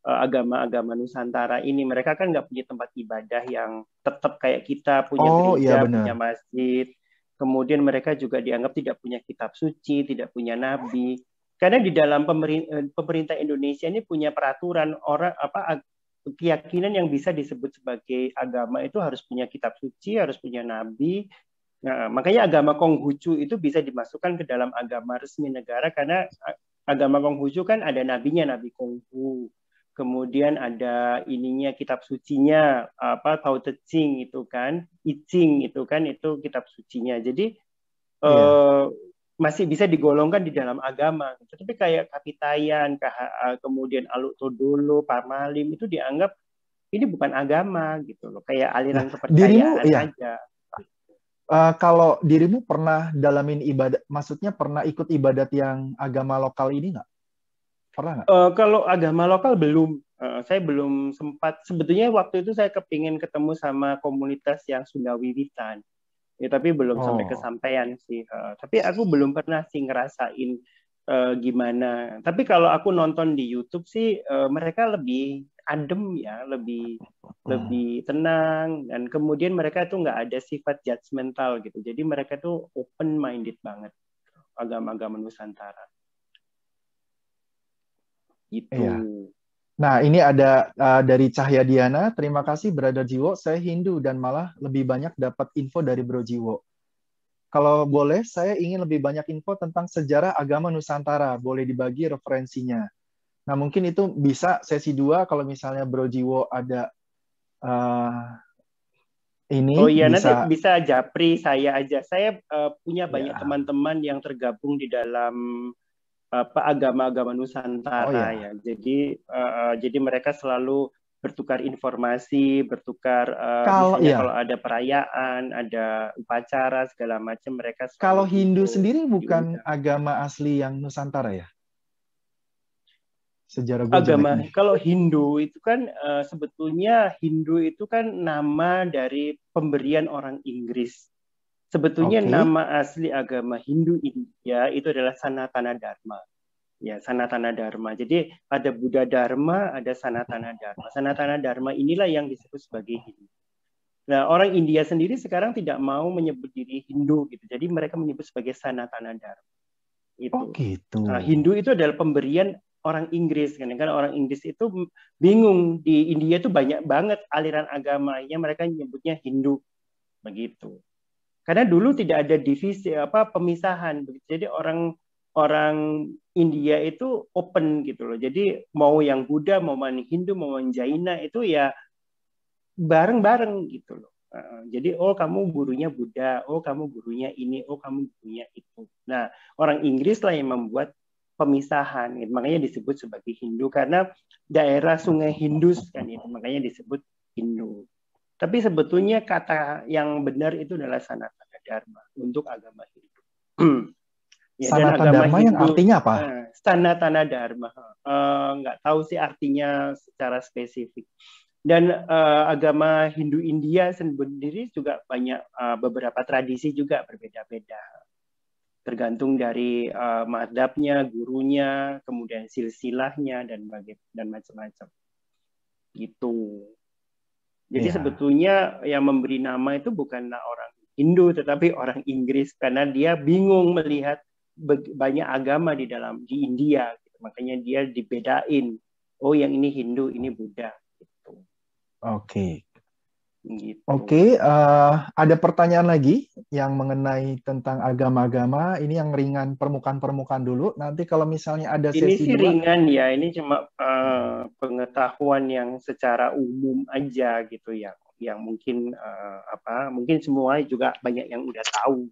agama-agama Nusantara ini. Mereka kan nggak punya tempat ibadah yang tetap kayak kita, punya gereja, punya masjid. Kemudian mereka juga dianggap tidak punya kitab suci, tidak punya nabi. Karena di dalam pemerintah Indonesia ini punya peraturan keyakinan yang bisa disebut sebagai agama itu harus punya kitab suci, harus punya nabi. Nah, makanya agama Konghucu itu bisa dimasukkan ke dalam agama resmi negara karena agama Konghucu kan ada nabinya, Nabi Konghu. Kemudian ada ininya kitab sucinya, Tao Te Ching itu kan, I Ching itu kan, itu kitab sucinya. Jadi masih bisa digolongkan di dalam agama. Tapi kayak Kapitayan, kemudian Aluk Todolo, Parmalim itu dianggap ini bukan agama gitu loh, kayak aliran kepercayaan aja. Kalau dirimu pernah dalamin ibadat, maksudnya pernah ikut ibadat yang agama lokal ini nggak? Pernah nggak? Kalau agama lokal belum. Saya belum sempat. Sebetulnya waktu itu saya kepingin ketemu sama komunitas yang Sunda Wiwitan. Ya, tapi belum sampai kesampaian sih. Tapi aku belum pernah sih ngerasain gimana. Tapi kalau aku nonton di YouTube sih mereka lebih adem ya, lebih tenang, dan kemudian mereka tuh nggak ada sifat judgmental gitu. Jadi mereka tuh open minded banget agama-agama Nusantara. Gitu. Iya. Nah, ini ada dari Cahya Diana. Terima kasih, Brother Jiwo. Saya Hindu dan malah lebih banyak dapat info dari Bro Jiwo. Kalau boleh, saya ingin lebih banyak info tentang sejarah agama Nusantara. Boleh dibagi referensinya. Nah, mungkin itu bisa sesi 2 kalau misalnya Bro Jiwo ada ini. Oh iya, nanti bisa japri saya aja. Saya punya banyak teman-teman yang tergabung di dalam agama-agama Nusantara ya. Jadi mereka selalu bertukar informasi, bertukar misalnya kalau ada perayaan, ada upacara segala macam mereka. Kalau Hindu sendiri bukan agama asli yang Nusantara ya? Sejarah agama kalau Hindu itu kan sebetulnya Hindu itu kan nama dari pemberian orang Inggris. Sebetulnya nama asli agama Hindu India itu adalah Sanatana Dharma. Ya, Sanatana Dharma. Jadi ada Buddha Dharma, ada Sanatana Dharma. Sanatana Dharma inilah yang disebut sebagai Hindu. Nah, orang India sendiri sekarang tidak mau menyebut diri Hindu gitu. Jadi mereka menyebut sebagai Sanatana Dharma. Itu. Oh, gitu. Nah, Hindu itu adalah pemberian orang Inggris kan. Karena orang Inggris itu bingung, di India itu banyak banget aliran agamanya, mereka menyebutnya Hindu. Begitu. Karena dulu tidak ada divisi pemisahan. Jadi orang orang India itu open gitu loh. Jadi mau yang Buddha, mau yang Hindu, mau yang Jaina itu ya bareng-bareng gitu loh. Jadi kamu gurunya Buddha, kamu gurunya ini, kamu gurunya itu. Nah, orang Inggris lah yang membuat pemisahan, gitu. Makanya disebut sebagai Hindu karena daerah Sungai Indus kan itu, makanya disebut Hindu. Tapi sebetulnya kata yang benar itu adalah Sanatana Dharma untuk agama Hindu. Ya, Sanatana Dharma Hindu, yang artinya apa? Sanatana Dharma. Nggak tahu sih artinya secara spesifik. Dan agama Hindu India sendiri juga banyak beberapa tradisi juga berbeda-beda. Tergantung dari madhabnya, gurunya, kemudian silsilahnya dan macam-macam. Gitu. Jadi sebetulnya yang memberi nama itu bukanlah orang Hindu tetapi orang Inggris karena dia bingung melihat banyak agama di India. Makanya dia dibedain. Oh, yang ini Hindu, ini Buddha. Oke. Gitu. Oke, ada pertanyaan lagi yang mengenai tentang agama-agama. Ini yang ringan permukaan-permukaan dulu. Nanti kalau misalnya ada ini sesi sih 2. Ringan ya. Ini cuma pengetahuan yang secara umum aja gitu ya. Yang mungkin mungkin semua juga banyak yang udah tahu.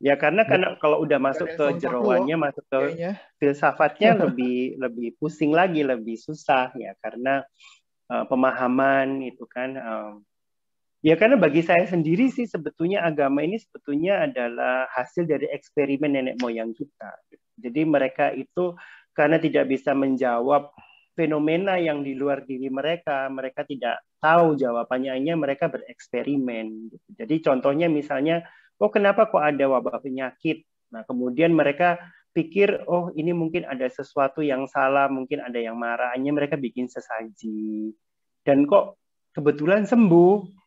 Ya karena kalau udah masuk ke jeroannya, masuk ke filsafatnya lebih pusing lagi, lebih susah ya karena pemahaman itu kan. Ya karena bagi saya sendiri sih sebetulnya agama ini sebetulnya adalah hasil dari eksperimen nenek moyang kita. Jadi mereka itu karena tidak bisa menjawab fenomena yang di luar diri mereka tidak tahu jawabannya, hanya mereka bereksperimen. Jadi contohnya misalnya, kenapa kok ada wabah penyakit? Nah, kemudian mereka pikir, ini mungkin ada sesuatu yang salah, mungkin ada yang marah, hanya mereka bikin sesaji. Dan kok kebetulan sembuh.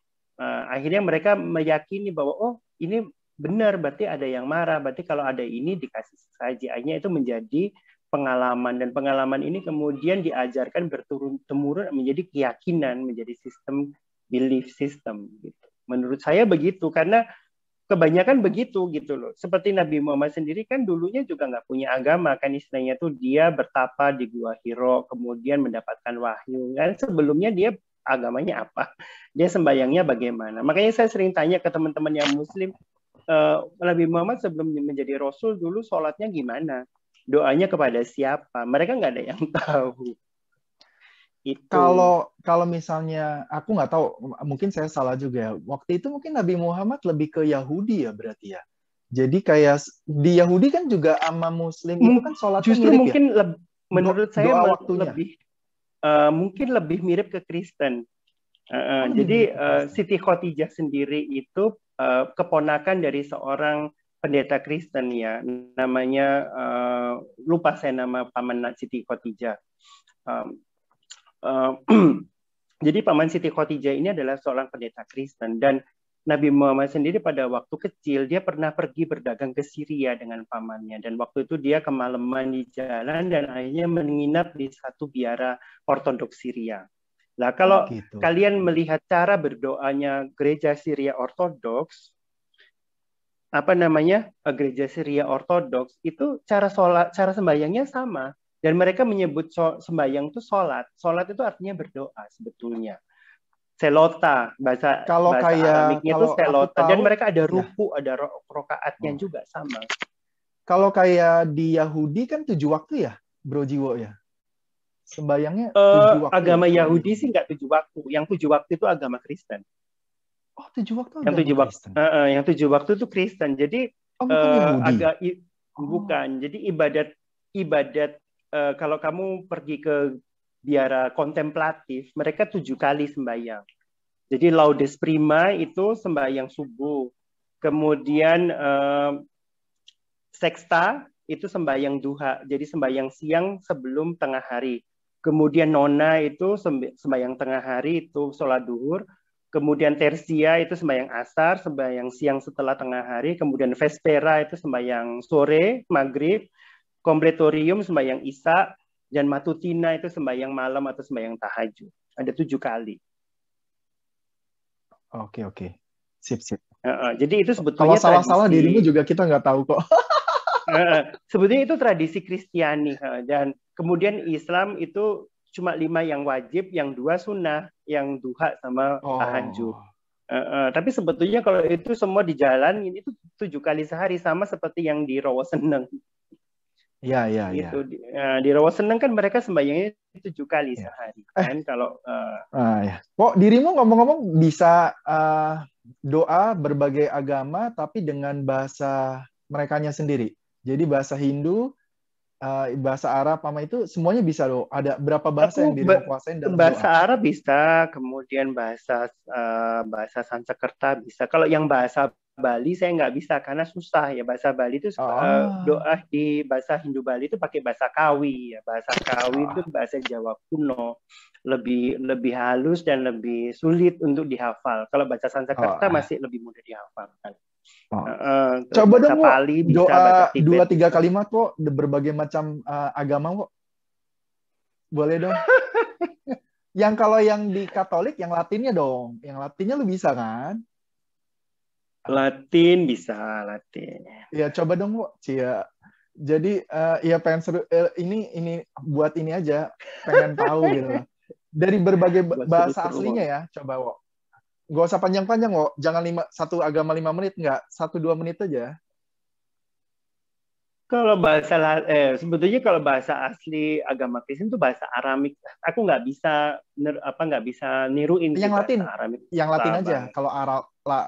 Akhirnya mereka meyakini bahwa, ini benar, berarti ada yang marah, berarti kalau ada ini dikasih sesaji. Akhirnya itu menjadi pengalaman, dan pengalaman ini kemudian diajarkan berturun-temurun menjadi keyakinan, menjadi sistem belief system. Gitu. Menurut saya begitu, karena kebanyakan begitu gitu loh. Seperti Nabi Muhammad sendiri kan dulunya juga nggak punya agama kan, istilahnya tuh dia bertapa di Gua Hiro, kemudian mendapatkan wahyu. Kan sebelumnya dia agamanya apa? Dia sembahyangnya bagaimana? Makanya saya sering tanya ke teman-teman yang Muslim, Nabi Muhammad sebelum menjadi Rasul dulu sholatnya gimana? Doanya kepada siapa? Mereka nggak ada yang tahu. Itu. Kalau misalnya aku nggak tahu, mungkin saya salah juga. Waktu itu mungkin Nabi Muhammad lebih ke Yahudi ya berarti ya. Jadi kayak di Yahudi kan juga sama Muslim itu kan sholatnya justru mirip mungkin ya? Menurut saya lebih mungkin lebih mirip ke Kristen. Jadi Siti Khotijah sendiri itu keponakan dari seorang pendeta Kristen ya, namanya lupa saya nama paman Siti Khotijah. Jadi paman Siti Khotijah ini adalah seorang pendeta Kristen, dan Nabi Muhammad sendiri pada waktu kecil dia pernah pergi berdagang ke Syria dengan pamannya, dan waktu itu dia kemalaman di jalan dan akhirnya menginap di satu biara Ortodoks Syria. Nah, kalau kalian melihat cara berdoanya gereja Syria Ortodoks, gereja Syria Ortodoks itu cara sembahyangnya sama, dan mereka menyebut sembahyang itu sholat. Sholat itu artinya berdoa sebetulnya. Selota, bahasa Aramiknya itu selota, dan mereka ada ruku, ada rokaatnya juga sama. Kalau kayak di Yahudi kan 7 waktu ya, Bro Jiwo ya? Sembayangnya 7 waktu. Agama Yahudi sih nggak 7 waktu. Yang 7 waktu itu agama Kristen. Oh, 7 waktu agama Kristen. Yang 7 waktu itu Kristen. Jadi bukan. Jadi ibadat kalau kamu pergi ke biara kontemplatif, mereka 7 kali sembahyang. Jadi Laudes Prima itu sembahyang subuh. Kemudian Sexta itu sembahyang duha. Jadi sembahyang siang sebelum tengah hari. Kemudian Nona itu sembahyang tengah hari, itu sholat duhur. Kemudian Tertia itu sembahyang asar, sembahyang siang setelah tengah hari. Kemudian Vespera itu sembahyang sore, maghrib. Completorium sembahyang isya. Dan Matutina itu sembahyang malam atau sembahyang tahajud. Ada 7 kali. Oke. Sip. Jadi itu sebetulnya kalau salah-salah dirimu juga kita nggak tahu kok. Sebetulnya itu tradisi Kristiani, dan kemudian Islam itu cuma 5 yang wajib, yang 2 sunnah, yang duha sama tahajud. Tapi sebetulnya kalau itu semua dijalanin itu 7 kali sehari, sama seperti yang di Rawa Seneng. Iya. Gitu. Di Rawa Seneng kan mereka sembahyangnya 7 kali sehari. Kan kalau ya. Kok dirimu ngomong-ngomong bisa doa berbagai agama tapi dengan bahasa merekanya sendiri. Jadi bahasa Hindu, bahasa Arab, sama itu semuanya bisa loh. Ada berapa bahasa yang dirimu kuasain dalam bahasa doa? Arab bisa, kemudian bahasa Sanskerta bisa. Kalau yang bahasa Bali saya nggak bisa karena susah ya. Bahasa Bali itu doa di bahasa Hindu Bali itu pakai bahasa Kawi ya. Bahasa Kawi itu bahasa Jawa kuno, lebih halus dan lebih sulit untuk dihafal. Kalau bahasa Sanskerta masih lebih mudah dihafal. Coba dong Pali bisa, doa 2-3 kalimat kok berbagai macam agama kok. Boleh dong. Yang kalau yang di Katolik yang Latinnya dong. Yang Latinnya lu bisa kan? Latin bisa, Latin. Ya coba dong kok, Cia. Jadi ya pengen seru ini buat ini aja, pengen tahu gitu loh. Dari berbagai bahasa aslinya ya, coba kok. Gak usah panjang-panjang kok, jangan satu agama 5 menit, enggak, 1-2 menit aja. Kalau sebetulnya kalau bahasa asli agama Kristen itu bahasa Aramik. Aku nggak bisa niruin yang Latin, Aramik. Yang Latin aja. Kalau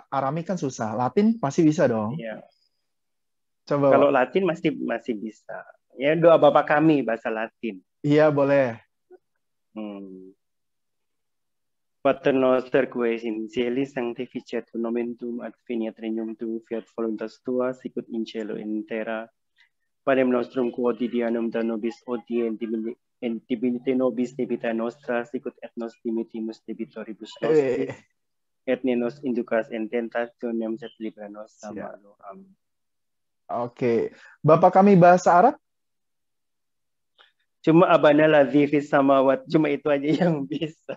Aramik kan susah. Latin pasti bisa dong. Iya. Coba. Kalau Latin masih bisa. Ya doa Bapa Kami bahasa Latin. Iya boleh. Pater noster qui es in celis sanctificetur nomen tuum, adveniat regnum tuum, fiat voluntas tua sicut in cielo in terra. Panem nostrum quotidianum da nobis hodie et dimitte nobis debita nostra, sicut et nos dimittimus debitoribus nostris, et ne nos inducas in tentationem, sed libera nos a malo. Amin. Oke. Bapak Kami bahasa Arab? Cuma abana ladzi fis samawat, cuma itu aja yang bisa.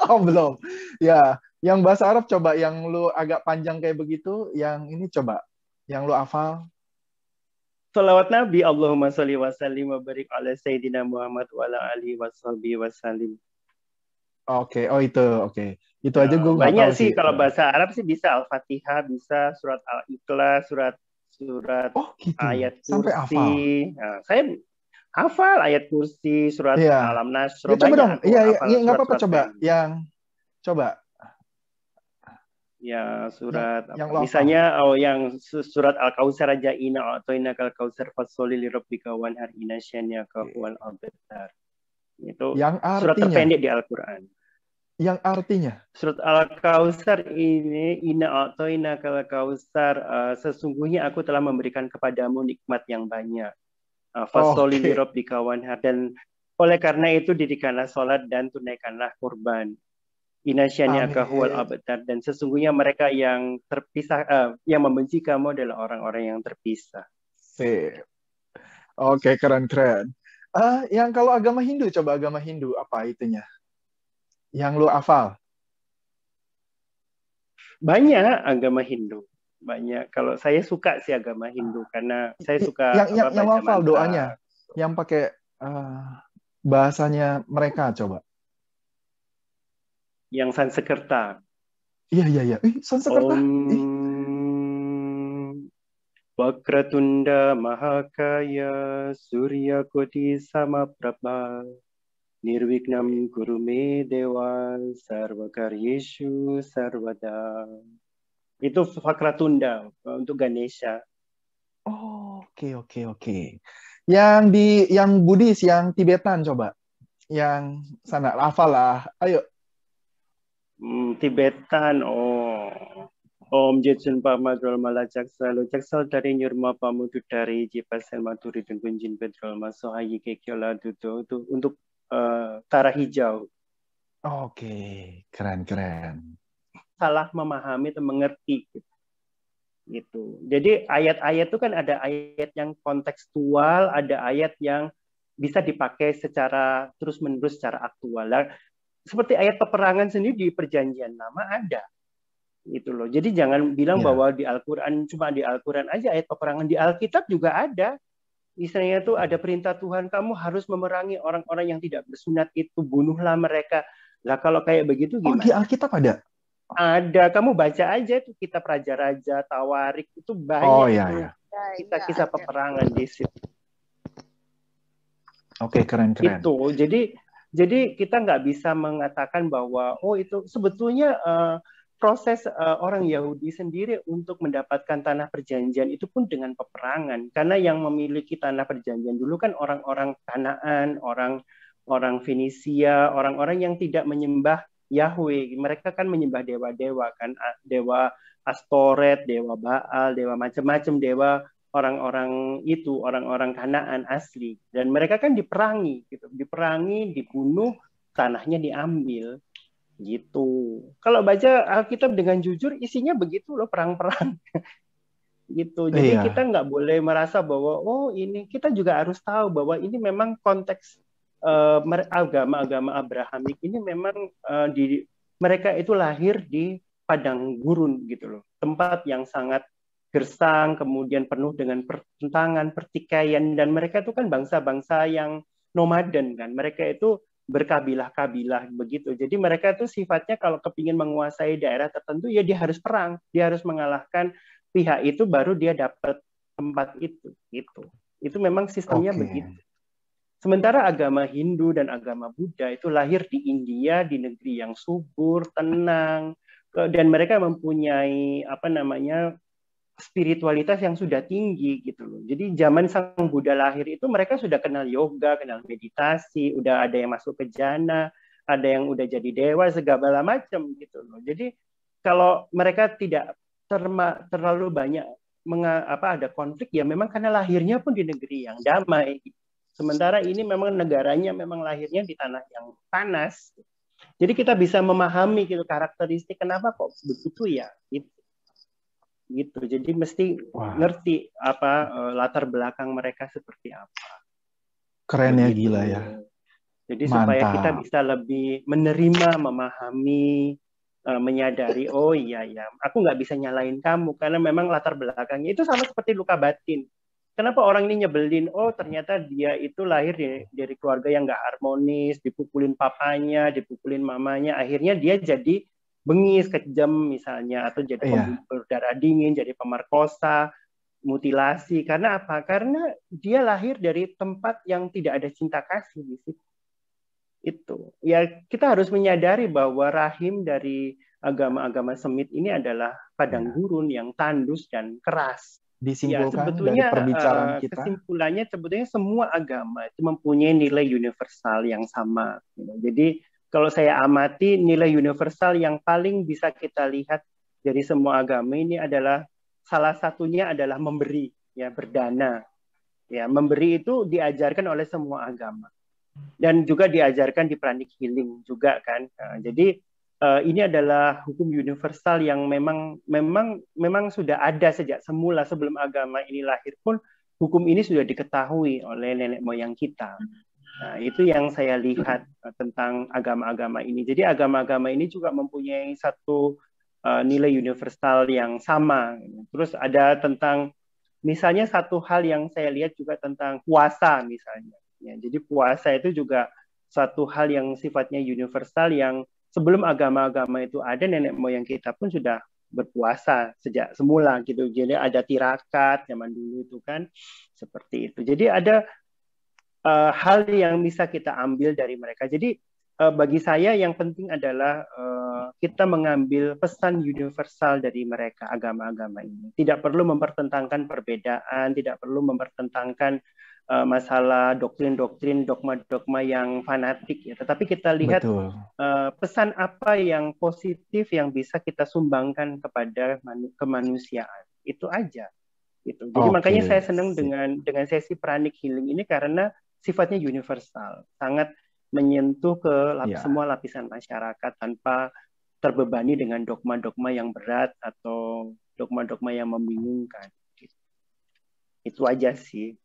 Oh, belum. Ya, yang bahasa Arab coba, yang lu agak panjang kayak begitu, yang ini coba, yang lu hafal. Salawat Nabi, Allahumma sholli wa sallim wa barik ala Sayyidina Muhammad wa ala alihi wa sahbihi wa sallim. Oke, itu oke. Itu aja gue nggak banyak tahu sih. Kalau bahasa Arab sih bisa Al-Fatihah, bisa surat Al-Ikhlas, surat gitu. ayat kursi. Sampai hafal. Nah, saya hafal ayat kursi, surat Alam Nasr. Ya, coba dong. Iya, nggak apa-apa coba. Coba. Ya, surat misalnya yang surat Al-Kautsar aja, inna a'tainakal kautsar fasholli lirabbika wanhar inna syani'aka huwal abtar. Itu yang surat terpendek di Al-Qur'an. Yang artinya surat Al-Kautsar ini, inna a'tainakal kautsar, sesungguhnya aku telah memberikan kepadamu nikmat yang banyak. Fasholli lirabbika wanhar, dan oleh karena itu dirikanlah salat dan tunaikanlah kurban. Inasyani'aka huwal abtar, dan sesungguhnya mereka yang terpisah, yang membenci kamu adalah orang-orang yang terpisah. Oke, keren. Yang kalau agama Hindu, coba agama Hindu apa itunya? Yang lu hafal? Banyak agama Hindu. Banyak. Kalau saya suka sih agama Hindu karena saya suka yang hafal doanya, yang pakai bahasanya mereka coba. Yang Sanskerta. Iya. Sanskerta. Wakratunda Mahakaya Surya Koti Samaprabha Nirvignam Kurume Dewa Sarvakaryeshu Sarvada. Itu Wakratunda untuk Ganesha. Oke. Yang Buddhis, yang Tibetan coba. Yang sana hafal lah. Ayo. Tibetan, Om Jetsun Pamadrol Malajaksa Lojaksal dari Nyurma Pamudu dari Jipasel Maturi dan Kunjin Pedrol Masohayi Kekiola Dudo itu untuk Tara Hijau. Oke, keren. Salah memahami atau mengerti gitu. Jadi ayat-ayat itu kan ada ayat yang kontekstual, ada ayat yang bisa dipakai secara terus-menerus secara aktual. Seperti ayat peperangan sendiri di Perjanjian Lama ada. Itu loh. Jadi jangan bilang Ya. bahwa di Al-Quran, cuma di Al-Quran aja ayat peperangan. Di Alkitab juga ada. Misalnya tuh ada perintah Tuhan, kamu harus memerangi orang-orang yang tidak bersunat itu, bunuhlah mereka. Lah kalau kayak begitu Oh, di gimana? Alkitab ada? Ada, kamu baca aja tuh kitab Raja-Raja, Tawarik, itu Oh, banyak iya, itu iya. kisah-kisah peperangan di situ. Oke, keren-keren. Itu, jadi kita nggak bisa mengatakan bahwa oh itu sebetulnya proses orang Yahudi sendiri untuk mendapatkan tanah perjanjian itu pun dengan peperangan, karena yang memiliki tanah perjanjian dulu kan orang-orang Kanaan, orang Fenisia, orang-orang yang tidak menyembah Yahweh. Mereka kan menyembah dewa-dewa kan, dewa Astoret, dewa Baal, dewa macam-macam, dewa orang-orang Kanaan asli, dan mereka kan diperangi gitu, dibunuh, tanahnya diambil gitu. Kalau baca Alkitab dengan jujur isinya begitu loh, perang-perang gitu. Jadi Iya. kita nggak boleh merasa bahwa oh ini, kita juga harus tahu bahwa ini memang konteks agama-agama Abrahamik ini memang mereka itu lahir di padang gurun gitu loh, tempat yang sangat gersang, kemudian penuh dengan pertentangan, pertikaian, dan mereka itu kan bangsa-bangsa yang nomaden kan, mereka itu berkabilah-kabilah begitu. Jadi mereka itu sifatnya kalau kepingin menguasai daerah tertentu ya dia harus perang, dia harus mengalahkan pihak itu baru dia dapat tempat itu gitu. Itu memang sistemnya begitu. Sementara agama Hindu dan agama Buddha itu lahir di India, di negeri yang subur, tenang, dan mereka mempunyai spiritualitas yang sudah tinggi gitu loh. Jadi zaman Sang Buddha lahir itu mereka sudah kenal yoga, kenal meditasi, udah ada yang masuk ke jhana, ada yang udah jadi dewa, segala macam gitu loh. Jadi kalau mereka tidak terlalu banyak ada konflik, ya memang karena lahirnya pun di negeri yang damai. Sementara ini memang negaranya memang lahirnya di tanah yang panas. Jadi kita bisa memahami gitu karakteristik kenapa kok begitu ya. Gitu. Jadi mesti ngerti latar belakang mereka seperti apa. Keren ya, gila ya. Jadi supaya kita bisa lebih menerima, memahami, menyadari, oh iya ya, aku nggak bisa nyalain kamu karena memang latar belakangnya itu sama seperti luka batin. Kenapa orang ini nyebelin? Oh ternyata dia itu lahir dari keluarga yang nggak harmonis, dipukulin papanya, dipukulin mamanya, akhirnya dia jadi bengis, kejam misalnya, atau jadi pembunuh berdarah dingin, jadi pemerkosa, mutilasi. Karena apa? Karena dia lahir dari tempat yang tidak ada cinta kasih di situ. Itu. Ya kita harus menyadari bahwa rahim dari agama-agama Semit ini adalah padang gurun yang tandus dan keras. Disimpulkan sebetulnya, dari perbicaraan kita. Kesimpulannya sebetulnya semua agama itu mempunyai nilai universal yang sama. Jadi kalau saya amati nilai universal yang paling bisa kita lihat dari semua agama ini adalah salah satunya adalah memberi, ya berdana. Ya, memberi itu diajarkan oleh semua agama dan juga diajarkan di Pranic Healing juga kan. Jadi ini adalah hukum universal yang memang sudah ada sejak semula, sebelum agama ini lahir pun hukum ini sudah diketahui oleh nenek moyang kita. Nah, itu yang saya lihat tentang agama-agama ini. Jadi agama-agama ini juga mempunyai satu nilai universal yang sama. Terus ada tentang, misalnya satu hal yang saya lihat juga tentang puasa misalnya. Ya, jadi puasa itu juga satu hal yang sifatnya universal yang sebelum agama-agama itu ada, nenek moyang kita pun sudah berpuasa sejak semula gitu. Jadi ada tirakat zaman dulu itu kan seperti itu. Jadi ada hal yang bisa kita ambil dari mereka. Jadi bagi saya yang penting adalah kita mengambil pesan universal dari mereka, agama-agama ini. Tidak perlu mempertentangkan perbedaan, tidak perlu mempertentangkan masalah doktrin-doktrin, dogma-dogma yang fanatik ya. Tetapi kita lihat pesan apa yang positif yang bisa kita sumbangkan kepada kemanusiaan. Itu aja. Gitu. Jadi makanya saya senang dengan sesi Pranic Healing ini karena sifatnya universal, sangat menyentuh ke semua lapisan masyarakat tanpa terbebani dengan dogma-dogma yang berat atau dogma-dogma yang membingungkan. Gitu. Itu aja sih.